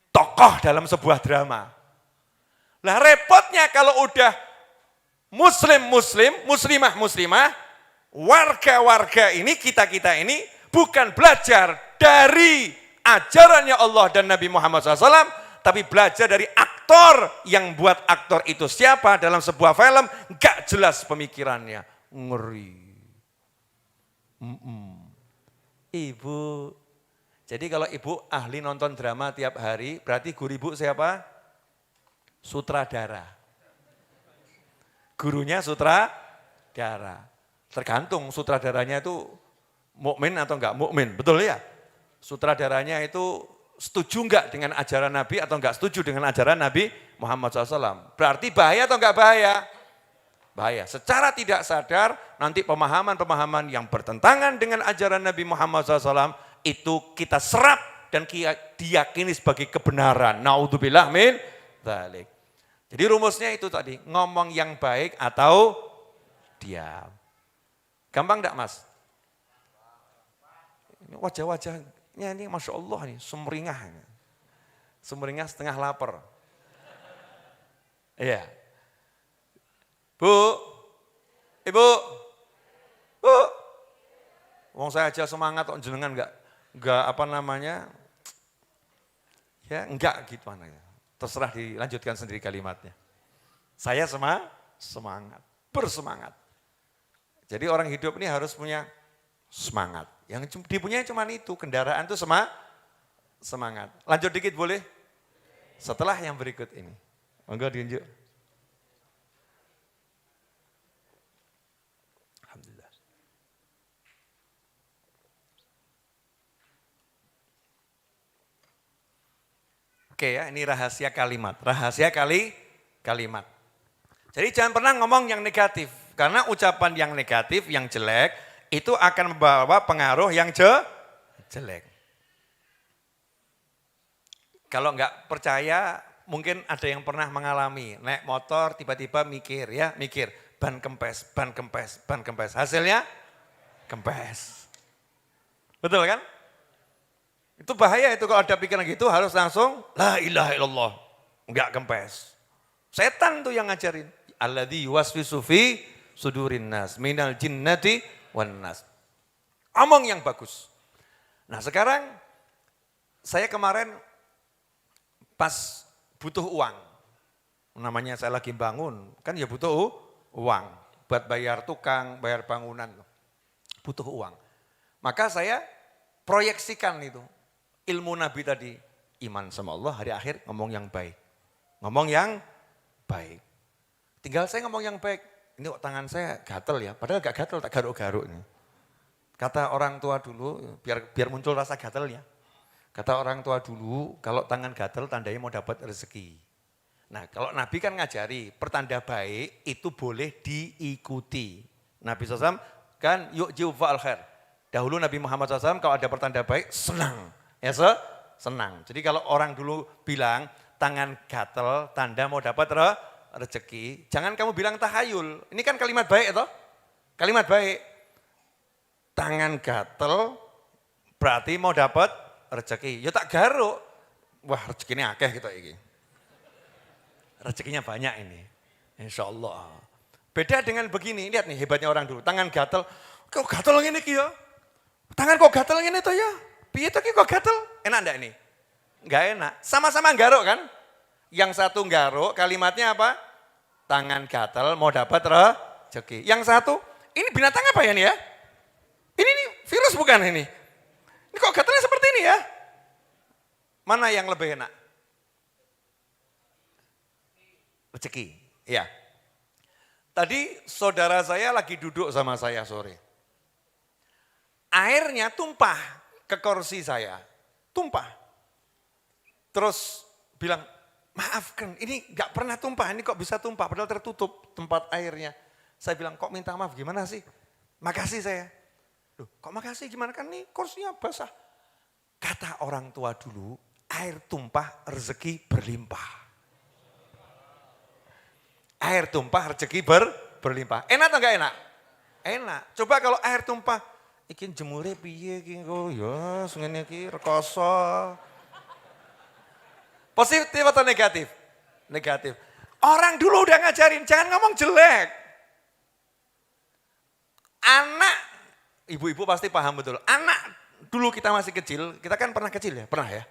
Tokoh dalam sebuah drama. Lah repotnya kalau udah muslim-muslim, muslimah-muslimah, warga-warga ini, kita-kita ini bukan belajar dari ajarannya Allah dan Nabi Muhammad SAW, tapi belajar dari aktor yang buat aktor itu siapa dalam sebuah film, gak jelas pemikirannya. Ngeri. Ibu, jadi kalau ibu ahli nonton drama tiap hari, berarti guru ibu siapa? Sutradara. Gurunya sutradara. Tergantung sutradaranya itu mukmin atau enggak mukmin, betul ya? Sutradaranya itu setuju enggak dengan ajaran Nabi atau enggak setuju dengan ajaran Nabi Muhammad SAW. Berarti bahaya atau enggak bahaya? Bahaya. Secara tidak sadar nanti pemahaman-pemahaman yang bertentangan dengan ajaran Nabi Muhammad SAW itu kita serap dan diyakini sebagai kebenaran. Naudzubillah min dzalik. Jadi rumusnya itu tadi, ngomong yang baik atau diam. Gampang enggak Mas? Ini wajah-wajahnya ini Masya Allah nih, sumringah. Sumringah setengah lapar. Iya. Bu, Ibu, Bu. Wong saya aja semangat kok jenengan enggak apa namanya, ya enggak gitu anaknya. Terserah dilanjutkan sendiri kalimatnya. Saya semangat, bersemangat. Jadi orang hidup ini harus punya semangat. Yang dipunyai cuma itu, kendaraan itu semangat. Lanjut dikit boleh? Setelah yang berikut ini. Monggo diunjuk. Alhamdulillah. Oke ya, ini rahasia kalimat. Rahasia kalimat. Jadi jangan pernah ngomong yang negatif. Karena ucapan yang negatif, yang jelek, itu akan membawa pengaruh yang jelek. Kalau enggak percaya, mungkin ada yang pernah mengalami. Naik motor, tiba-tiba mikir, ban kempes. Hasilnya, kempes. Betul kan? Itu bahaya itu kalau ada pikiran gitu harus langsung la ilaha illallah. Enggak kempes. Setan tuh yang ngajarin. Alladzi yuwaswisu fi sudurin nas minal jinnati wan nas. Omong yang bagus. Nah sekarang saya kemarin pas butuh uang. Namanya saya lagi bangun, kan ya butuh uang. Buat bayar tukang, bayar bangunan. Butuh uang. Maka saya proyeksikan itu. Ilmu Nabi tadi, iman sama Allah, hari akhir ngomong yang baik. Ngomong yang baik. Tinggal saya ngomong yang baik. Ini kok tangan saya gatel ya, padahal gak gatel, tak garuk-garuk ini. Kata orang tua dulu, biar muncul rasa gatelnya. Kata orang tua dulu, kalau tangan gatel tandanya mau dapat rezeki. Nah kalau Nabi kan ngajari, pertanda baik itu boleh diikuti. Nabi SAW kan yuk fa'al khair. Dahulu Nabi Muhammad SAW kalau ada pertanda baik, senang. Ya senang. Jadi kalau orang dulu bilang tangan gatel, tanda mau dapat rezeki, jangan kamu bilang tahayul. Ini kan kalimat baik toh? Kalimat baik. Tangan gatel berarti mau dapat rezeki. Ya tak garuk. Wah rezekinya akeh gitu iki. Rezekinya banyak ini. Insya Allah. Beda dengan begini, lihat nih hebatnya orang dulu. Tangan gatel, kok gatel ngene iki ya? Tangan kok gatel ngene to ya? Piye to ki kok gatel? Enak enggak ini? Enggak enak. Sama-sama garuk kan? Yang satu garuk, kalimatnya apa? Tangan gatel mau dapat rezeki. Yang satu, ini binatang apa ya nih ya? Ini virus bukan ini? Ini kok gatelnya seperti ini ya? Mana yang lebih enak? Rezeki, iya. Tadi saudara saya lagi duduk sama saya sore. Airnya tumpah ke kursi saya, tumpah. Terus bilang, maafkan ini gak pernah tumpah, ini kok bisa tumpah padahal tertutup tempat airnya. Saya bilang, kok minta maaf gimana sih? Makasih saya. Loh, kok makasih gimana kan nih kursinya basah. Kata orang tua dulu, air tumpah rezeki berlimpah. Air tumpah rezeki berlimpah. Enak atau enggak enak? Enak. Coba kalau air tumpah, iki jemure piye iki kok ya ngene iki rekoso. Positif atau negatif? Negatif. Orang dulu udah ngajarin jangan ngomong jelek. Anak, ibu-ibu pasti paham betul. Anak dulu kita masih kecil, kita kan pernah kecil ya, pernah ya.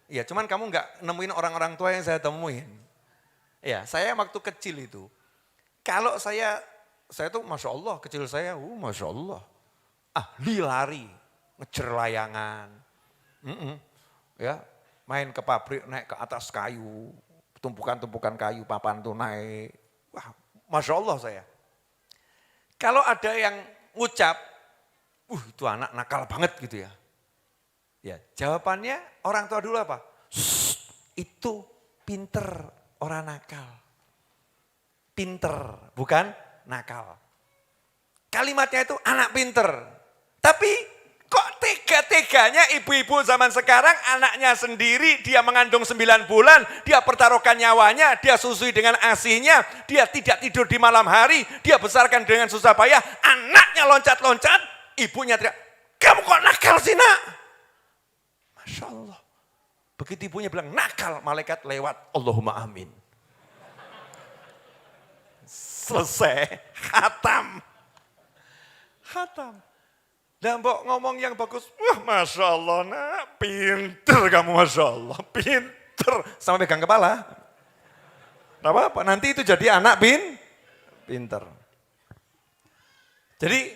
Iya, cuman kamu nggak nemuin orang-orang tua yang saya temuin. Ya, saya waktu kecil itu, kalau saya tuh Masya Allah, kecil saya, Masya Allah. Ahli lari, ngejar layangan. Ya, main ke pabrik, naik ke atas kayu, tumpukan-tumpukan kayu, papan tuh naik. Wah, Masya Allah saya. Kalau ada yang ngucap, itu anak nakal banget gitu ya. Ya, jawabannya orang tua dulu apa? Itu pinter, orang nakal. Pinter, bukan nakal. Kalimatnya itu anak pinter. Tapi kok tega-teganya ibu-ibu zaman sekarang anaknya sendiri, dia mengandung 9 bulan, dia pertaruhkan nyawanya, dia susui dengan ASI-nya, dia tidak tidur di malam hari, dia besarkan dengan susah payah, anaknya loncat-loncat, ibunya teriak, kamu kok nakal sih nak? Masya Allah. Begitu ibunya bilang nakal, malaikat lewat, Allahumma amin. Selesai, khatam. Khatam. Dan mbok ngomong yang bagus, wah Masya Allah nak, pinter kamu Masya Allah, pinter. Sama pegang kepala. Tidak apa-apa, nanti itu jadi anak pinter. Jadi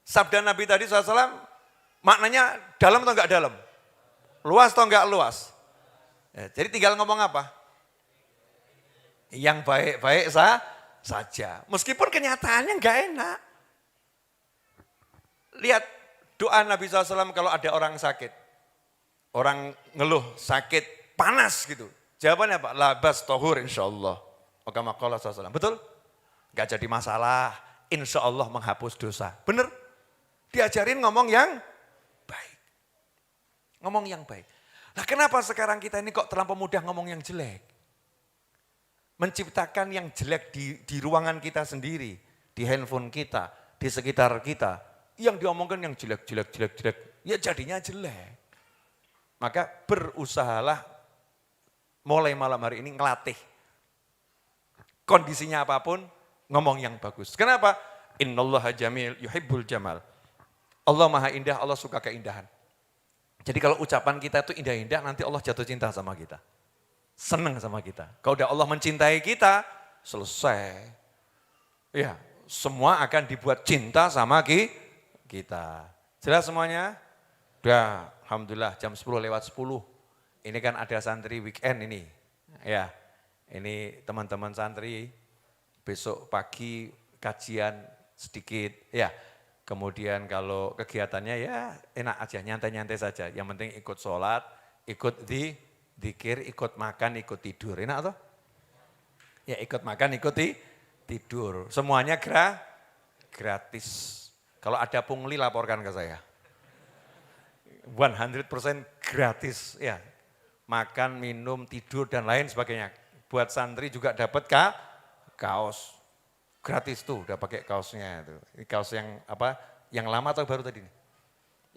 sabda Nabi tadi SAW, maknanya dalam atau enggak dalam? Luas atau enggak luas? Ya, jadi tinggal ngomong apa? Yang baik-baik saja. Meskipun kenyataannya enggak enak. Lihat doa Nabi SAW kalau ada orang sakit. Orang ngeluh sakit panas gitu. Jawabannya apa? Labas tohur insya Allah. Maka SAW. Betul? Gak jadi masalah. Insya Allah menghapus dosa. Bener? Diajarin ngomong yang baik. Ngomong yang baik. Nah kenapa sekarang kita ini kok terlampau mudah ngomong yang jelek? Menciptakan yang jelek di ruangan kita sendiri. Di handphone kita. Di sekitar kita. Yang diomongkan yang jelek, ya jadinya jelek. Maka berusahalah mulai malam hari ini ngelatih. Kondisinya apapun, ngomong yang bagus. Kenapa? Innallaha jamil yuhibbul jamal. Allah maha indah, Allah suka keindahan. Jadi kalau ucapan kita itu indah-indah, nanti Allah jatuh cinta sama kita. Senang sama kita. Kalau udah Allah mencintai kita, selesai. Ya, semua akan dibuat cinta sama kita. Jelas semuanya? Udah, alhamdulillah jam 10:10. Ini kan ada santri weekend ini. Ya, ini teman-teman santri besok pagi kajian sedikit. Ya, kemudian kalau kegiatannya ya enak aja, nyantai-nyantai saja. Yang penting ikut sholat, ikut dzikir, ikut makan, ikut tidur. Enak toh? Ya ikut makan, ikut tidur. Semuanya gratis. Kalau ada pungli laporkan ke saya. 100% gratis ya. Makan, minum, tidur dan lain sebagainya. Buat santri juga dapat kaos. Gratis tuh udah pakai kaosnya itu. Ini kaos yang apa? Yang lama atau baru tadi nih?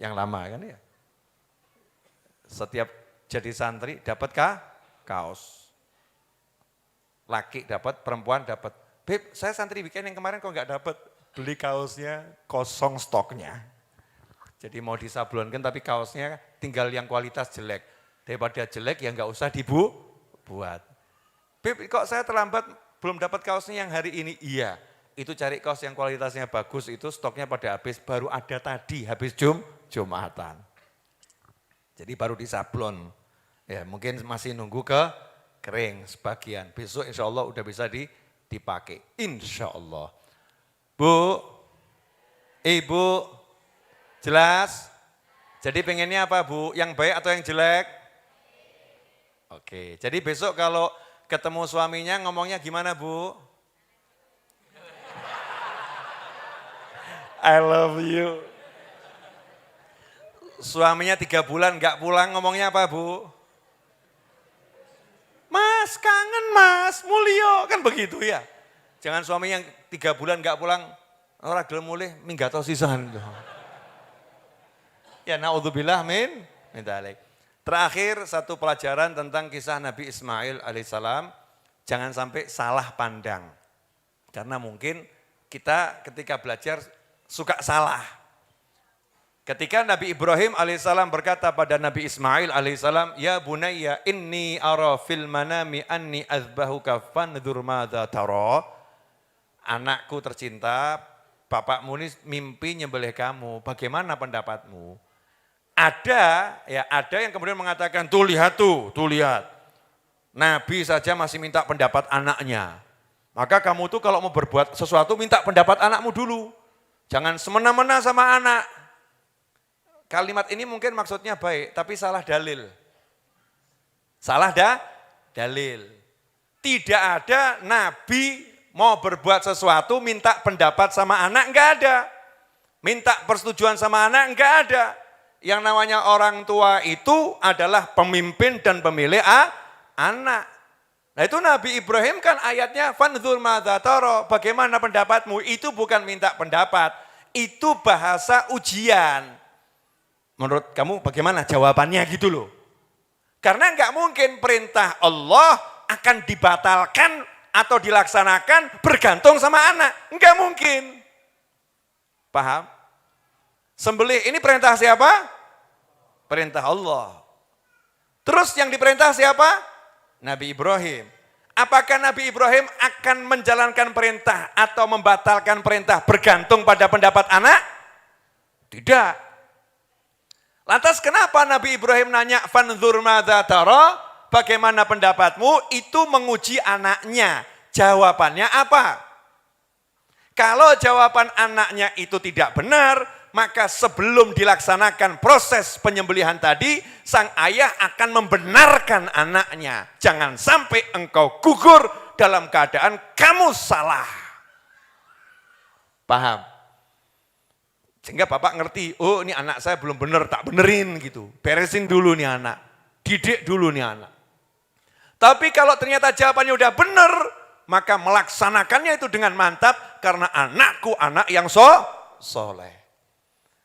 Yang lama kan ya. Setiap jadi santri dapat kaos. Laki dapat, perempuan dapat. Beb, saya santri weekend yang kemarin kok enggak dapat. Beli kaosnya kosong stoknya. Jadi mau disablonkan tapi kaosnya tinggal yang kualitas jelek. Daripada jelek ya enggak usah dibuat. Beb kok saya terlambat belum dapat kaosnya yang hari ini? Iya, itu cari kaos yang kualitasnya bagus itu stoknya pada habis. Baru ada tadi habis Jumatan. Jadi baru disablon. Ya mungkin masih nunggu ke kering sebagian. Besok insya Allah udah bisa dipakai. Insya Allah. Bu, Ibu, jelas? Jadi pengennya apa Bu? Yang baik atau yang jelek? Oke, jadi besok kalau ketemu suaminya ngomongnya gimana Bu? I love you. Suaminya 3 bulan nggak pulang, ngomongnya apa Bu? Mas kangen mas, mulio, kan begitu ya. Jangan suami yang 3 bulan nggak pulang, ora gelem mulih, minggat sisan. Ya naudzubillah min dzalik. Terakhir satu pelajaran tentang kisah Nabi Ismail alaihissalam, jangan sampai salah pandang. Karena mungkin kita ketika belajar suka salah. Ketika Nabi Ibrahim alaihissalam berkata pada Nabi Ismail alaihissalam, ya bunayya inni ara fil manami anni azbahuka fanzur madza tara. Anakku tercinta, bapakmu ini mimpi nyembelih kamu, bagaimana pendapatmu? Ada yang kemudian mengatakan, tuh lihat. Nabi saja masih minta pendapat anaknya. Maka kamu tuh kalau mau berbuat sesuatu minta pendapat anakmu dulu. Jangan semena-mena sama anak. Kalimat ini mungkin maksudnya baik, tapi salah dalil. Dalil. Tidak ada Nabi mau berbuat sesuatu minta pendapat sama anak, enggak ada. Minta persetujuan sama anak, enggak ada. Yang namanya orang tua itu adalah pemimpin dan pemilik anak. Nah itu Nabi Ibrahim kan ayatnya fanzur madza tara, bagaimana pendapatmu? Itu bukan minta pendapat, itu bahasa ujian. Menurut kamu bagaimana jawabannya gitu loh. Karena enggak mungkin perintah Allah akan dibatalkan atau dilaksanakan bergantung sama anak. Enggak mungkin. Paham? Sembelih ini perintah siapa? Perintah Allah. Terus yang diperintah siapa? Nabi Ibrahim. Apakah Nabi Ibrahim akan menjalankan perintah atau membatalkan perintah bergantung pada pendapat anak? Tidak. Lantas kenapa Nabi Ibrahim nanya fanzur madza tara? Bagaimana pendapatmu? Itu menguji anaknya. Jawabannya apa? Kalau jawaban anaknya itu tidak benar, maka sebelum dilaksanakan proses penyembelihan tadi, sang ayah akan membenarkan anaknya. Jangan sampai engkau gugur dalam keadaan kamu salah. Paham? Sehingga bapak ngerti, oh ini anak saya belum benar, tak benerin gitu. Beresin dulu nih anak, didik dulu nih anak. Tapi kalau ternyata jawabannya udah benar, maka melaksanakannya itu dengan mantap karena anakku anak yang soleh.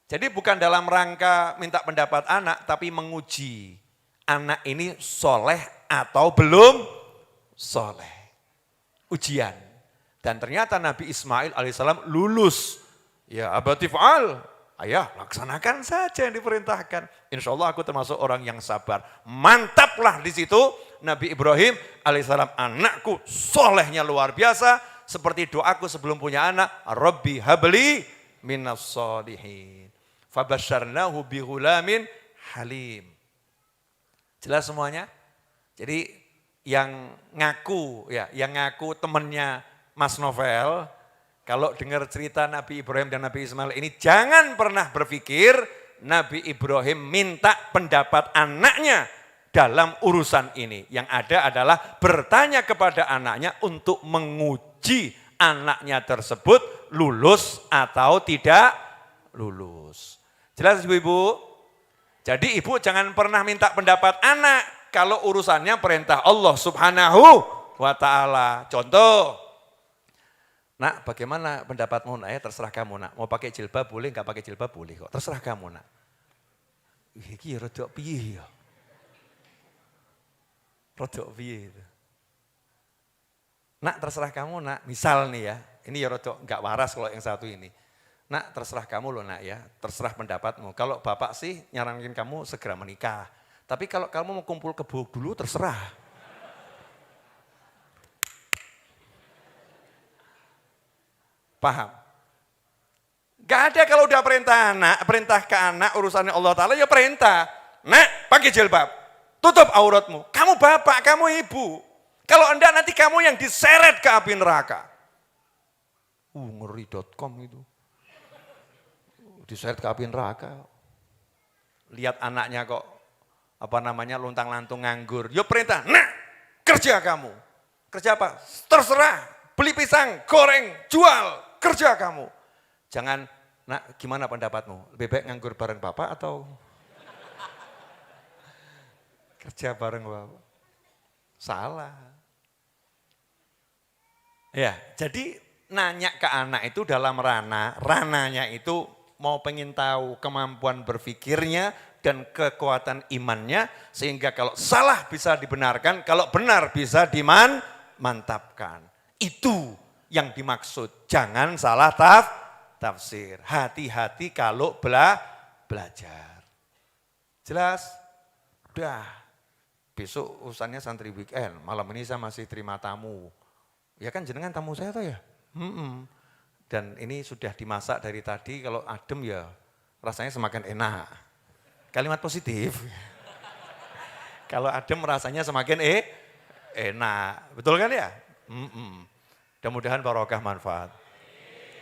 Jadi bukan dalam rangka minta pendapat anak, tapi menguji anak ini soleh atau belum soleh. Ujian. Dan ternyata Nabi Ismail alaihissalam lulus. Ya abati fa'al, ayah laksanakan saja yang diperintahkan. Insya Allah aku termasuk orang yang sabar. Mantaplah di situ Nabi Ibrahim alaihissalam, anakku solehnya luar biasa. Seperti doaku sebelum punya anak, Rabbi habli minas sholihin. Fabasyarnahu bihulamin halim. Jelas semuanya? Jadi yang ngaku temannya Mas Novel, kalau dengar cerita Nabi Ibrahim dan Nabi Ismail ini jangan pernah berpikir Nabi Ibrahim minta pendapat anaknya dalam urusan ini. Yang ada adalah bertanya kepada anaknya untuk menguji anaknya tersebut lulus atau tidak lulus. Jelas ibu-ibu? Jadi ibu jangan pernah minta pendapat anak kalau urusannya perintah Allah Subhanahu wa ta'ala. Contoh, nak bagaimana pendapatmu nak ya, terserah kamu nak. Mau pakai jilbab boleh, enggak pakai jilbab boleh kok. Terserah kamu nak. Iki rodok piye ya? Rodok piye itu? Nak terserah kamu nak. Misal nih ya, ini ya rodok enggak waras kalau yang satu ini. Nak terserah kamu loh nak ya, terserah pendapatmu. Kalau bapak sih nyaranin kamu segera menikah. Tapi kalau kamu mau kumpul kebo dulu terserah. Paham? Gak ada kalau udah perintah ke anak urusannya Allah Ta'ala ya perintah. Nak pakai jilbab, tutup auratmu. Kamu bapak, kamu ibu. Kalau enggak nanti kamu yang diseret ke api neraka. Ngeri.com itu. Diseret ke api neraka. Lihat anaknya kok lontang-lantung nganggur. Yo perintah, nah kerja kamu. Kerja apa? Terserah, beli pisang, goreng, jual, kerja kamu. Jangan Nak, gimana pendapatmu? Lebih baik nganggur bareng Bapak atau kerja bareng Bapak? Salah. Ya, jadi nanya ke anak itu dalam rananya itu mau pengen tahu kemampuan berpikirnya dan kekuatan imannya, sehingga kalau salah bisa dibenarkan, kalau benar bisa dimantapkan. Itu yang dimaksud, jangan salah tafsir. Hati-hati kalau belajar. Jelas? Udah. Besok urusannya santri weekend, malam ini saya masih terima tamu. Ya kan jenengan tamu saya tuh ya. Dan ini sudah dimasak dari tadi, kalau adem ya rasanya semakin enak. Kalimat positif. Kalau adem rasanya semakin enak. Betul kan ya? Mudah-mudahan barokah manfaat.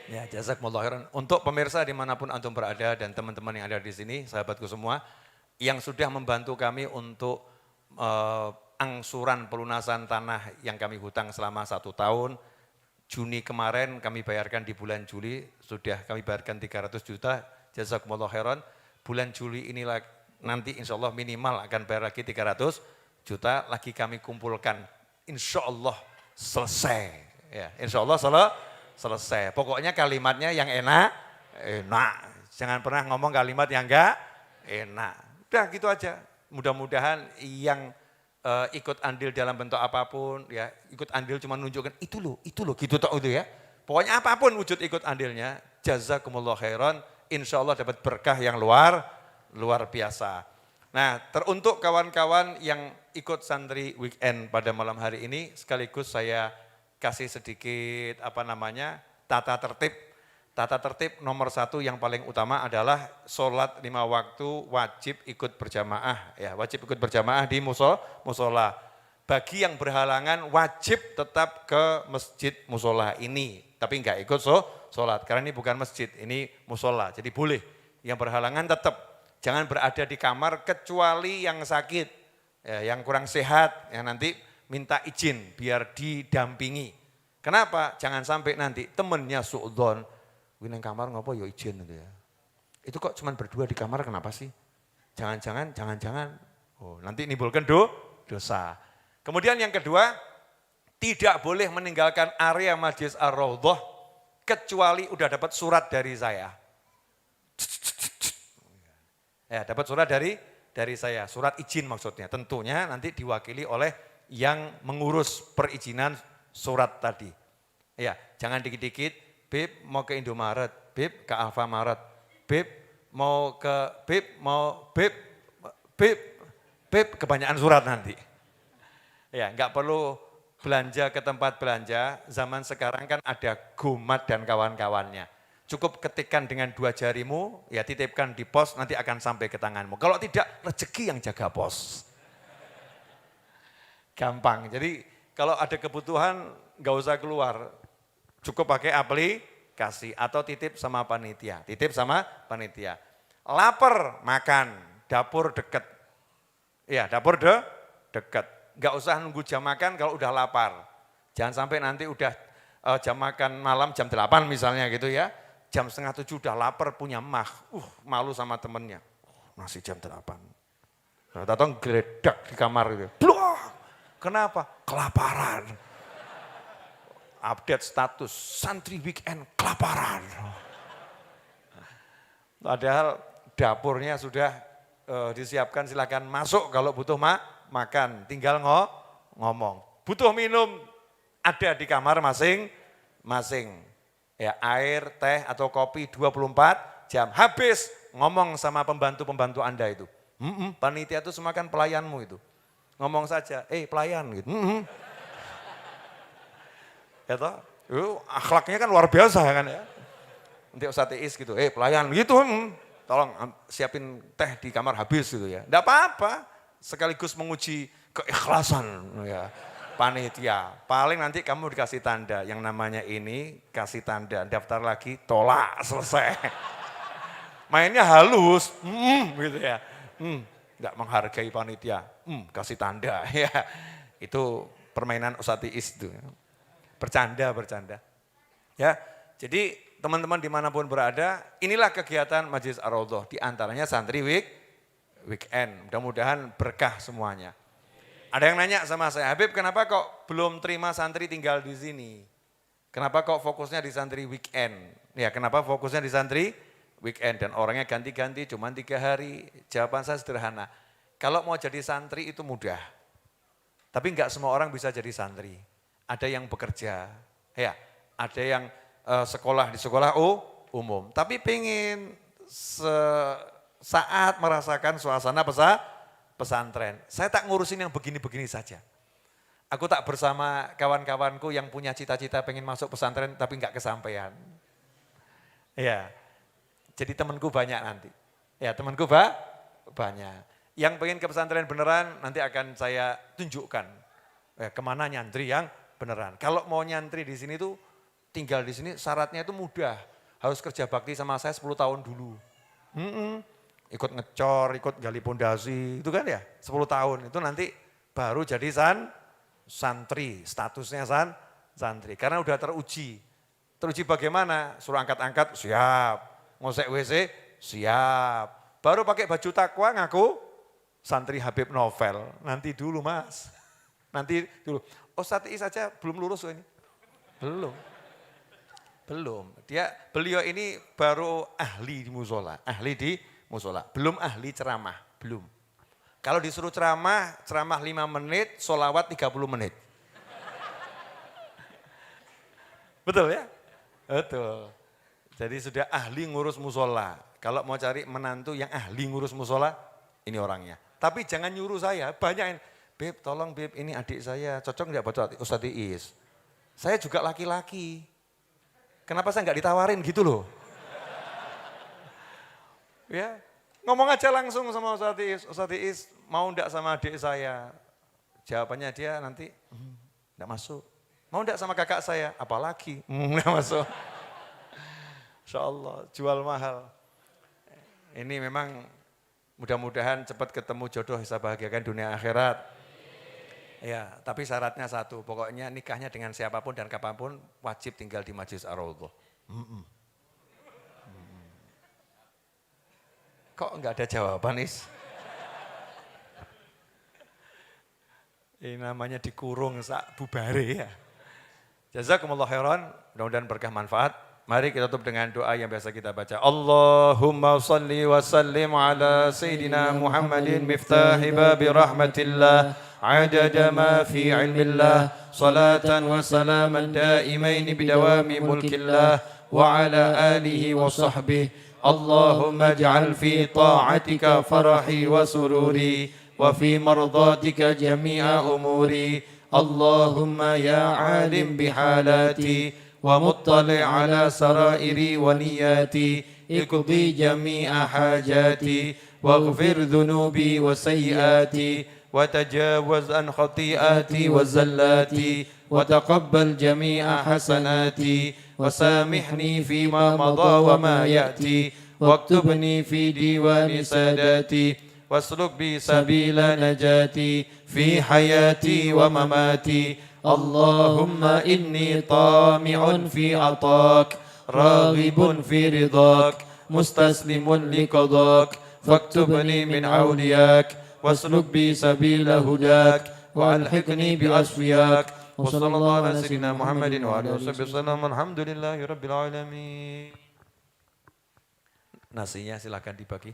Ya, jazakumullah khairan. Untuk pemirsa dimanapun antum berada dan teman-teman yang ada di sini, sahabatku semua, yang sudah membantu kami untuk angsuran pelunasan tanah yang kami hutang selama 1 tahun. Juni kemarin kami bayarkan, di bulan Juli sudah kami bayarkan 300 juta, jazakumullah khairan. Bulan Juli ini nanti insya Allah minimal akan bayar lagi 300 juta, lagi kami kumpulkan. Insya Allah selesai. Ya, insya Allah selesai. Pokoknya kalimatnya yang enak. Jangan pernah ngomong kalimat yang enggak enak. Udah gitu aja. Mudah-mudahan yang ikut andil dalam bentuk apapun, ya ikut andil cuma nunjukkan itu loh gitu toh itu ya. Pokoknya apapun wujud ikut andilnya, jazakumullah khairan, insya Allah dapat berkah yang luar biasa. Nah, teruntuk kawan-kawan yang ikut santri weekend pada malam hari ini, sekaligus saya kasih sedikit tata tertib. Tata tertib nomor 1 yang paling utama adalah sholat 5 waktu wajib ikut berjamaah. Ya, wajib ikut berjamaah di musola. Bagi yang berhalangan wajib tetap ke masjid musola ini. Tapi enggak ikut sholat, karena ini bukan masjid, ini musola. Jadi boleh, yang berhalangan tetap. Jangan berada di kamar kecuali yang sakit, ya, yang kurang sehat, yang nanti minta izin biar didampingi. Kenapa? Jangan sampai nanti temennya suudzon. Wih kamar ngopo ya izin gitu ya. Itu kok cuma berdua di kamar kenapa sih? Jangan-jangan, oh nanti nimbulkan dosa. Kemudian yang kedua, tidak boleh meninggalkan area Masjid Ar-Raudhah kecuali udah dapat surat dari saya. Ya, dapat surat dari saya, surat izin maksudnya. Tentunya nanti diwakili oleh yang mengurus perizinan surat tadi. Ya, jangan dikit-dikit. Beb mau ke Indomaret, Beb ke Alfamaret, Beb kebanyakan surat nanti. Ya, enggak perlu belanja ke tempat belanja, zaman sekarang kan ada Gomat dan kawan-kawannya. Cukup ketikkan dengan 2 jarimu, ya titipkan di pos, nanti akan sampai ke tanganmu. Kalau tidak, rezeki yang jaga pos. Gampang, jadi kalau ada kebutuhan enggak usah keluar. Cukup pakai aplikasi atau titip sama panitia. Lapar makan, dapur deket. Ya, dapur deket. Enggak usah nunggu jam makan kalau udah lapar. Jangan sampai nanti udah jam makan malam jam 8 misalnya gitu ya. Jam 6:30 udah lapar punya malu sama temennya. Masih jam 8. Datang geledak di kamar gitu. Bluh! Kenapa? Kelaparan. Update status, santri weekend kelaparan. Padahal dapurnya sudah disiapkan, silakan masuk kalau butuh makan, tinggal ngomong. Butuh minum, ada di kamar masing-masing. Ya, air, teh atau kopi 24 jam. Habis ngomong sama pembantu-pembantu Anda itu. Panitia itu semua kan pelayanmu itu. Ngomong saja, pelayan gitu. Ya toh, akhlaknya kan luar biasa kan ya. Nanti Ustaz Iis gitu, pelayan gitu, tolong siapin teh di kamar habis gitu ya. Enggak apa-apa, sekaligus menguji keikhlasan ya panitia. Paling nanti kamu dikasih tanda, yang namanya ini kasih tanda, daftar lagi, tolak, selesai. Mainnya halus, gitu ya. Enggak menghargai panitia, kasih tanda ya. Itu permainan Ustaz Iis itu. Bercanda. Ya, jadi teman-teman dimanapun berada, inilah kegiatan Majelis Ar-Raudhah. Di antaranya santri weekend. Mudah-mudahan berkah semuanya. Ada yang nanya sama saya, Habib kenapa kok belum terima santri tinggal di sini? Kenapa kok fokusnya di santri weekend? Ya kenapa fokusnya di santri weekend dan orangnya ganti-ganti cuma 3 hari? Jawaban saya sederhana, kalau mau jadi santri itu mudah. Tapi enggak semua orang bisa jadi santri. Ada yang bekerja, ya, ada yang sekolah di sekolah umum. Tapi pengen saat merasakan suasana pesantren. Saya tak ngurusin yang begini-begini saja. Aku tak bersama kawan-kawanku yang punya cita-cita pengen masuk pesantren tapi enggak kesampaian. Ya, jadi temanku banyak nanti. Ya temanku banyak. Yang pengen ke pesantren beneran nanti akan saya tunjukkan kemana nyantri yang beneran. Kalau mau nyantri di sini tuh tinggal di sini syaratnya itu mudah. Harus kerja bakti sama saya 10 tahun dulu. Ikut ngecor, ikut gali pondasi, itu kan ya 10 tahun. Itu nanti baru jadi santri, statusnya santri. Karena udah teruji. Teruji bagaimana? Suruh angkat-angkat, siap. Ngosek WC, siap. Baru pakai baju takwa ngaku santri Habib Novel. Nanti dulu mas, nanti dulu. Ustadz Iis saja belum lulus ini. Belum. Beliau ini baru ahli di musola, belum ahli ceramah, belum. Kalau disuruh ceramah 5 menit, sholawat 30 menit. Betul ya? Betul. Jadi sudah ahli ngurus musola. Kalau mau cari menantu yang ahli ngurus musola, ini orangnya. Tapi jangan nyuruh saya, banyak yang, Beb tolong Beb ini adik saya, cocok enggak buat Ustadz Iis? Saya juga laki-laki. Kenapa saya enggak ditawarin gitu loh? Ya, ngomong aja langsung sama Ustadz Iis mau enggak sama adik saya? Jawabannya dia nanti, enggak masuk. Mau enggak sama kakak saya? Apalagi, enggak masuk. Insya Allah, jual mahal. Ini memang mudah-mudahan cepat ketemu jodoh bisa bahagiakan dunia akhirat. Ya, tapi syaratnya satu, pokoknya nikahnya dengan siapapun dan kapanpun wajib tinggal di Majelis Ar-Raudhah. Kok enggak ada jawaban, Is? Ini namanya dikurung sak bubare ya. Jazakumullah khairan, mudah-mudahan berkah manfaat. Mari kita tutup dengan doa yang biasa kita baca. Allahumma salli wa sallim ala Sayyidina Muhammadin miftahi babi rahmatillah. Adada ma fi ilmillah. Salatan wa salaman daimaini bidawami mulkillah. Wa ala alihi wa sahbihi. Allahumma ij'al fi ta'atika farahi wa sururi. Wa fi mardatika jami'a umuri. Allahumma ya alim bihalati. ومطلع على سرائري ونياتي اقضي جميع حاجاتي واغفر ذنوبي وسيئاتي وتجاوز عن خطيئاتي وزلاتي وتقبل جميع حسناتي وسامحني فيما مضى وما يأتي واكتبني في ديوان ساداتي واسلك بي سبيل نجاتي في حياتي ومماتي اللهم إني طامع في عطاك راغب في رضاك مستسلم لقضاك فاكتبني من أولياك واسلك بي سبيل هداك وألحقني بأصفياك وصلى الله على سيدنا محمد وعلى آله وسلم الحمد لله رب العالمين. Nasinya silakan dibagi.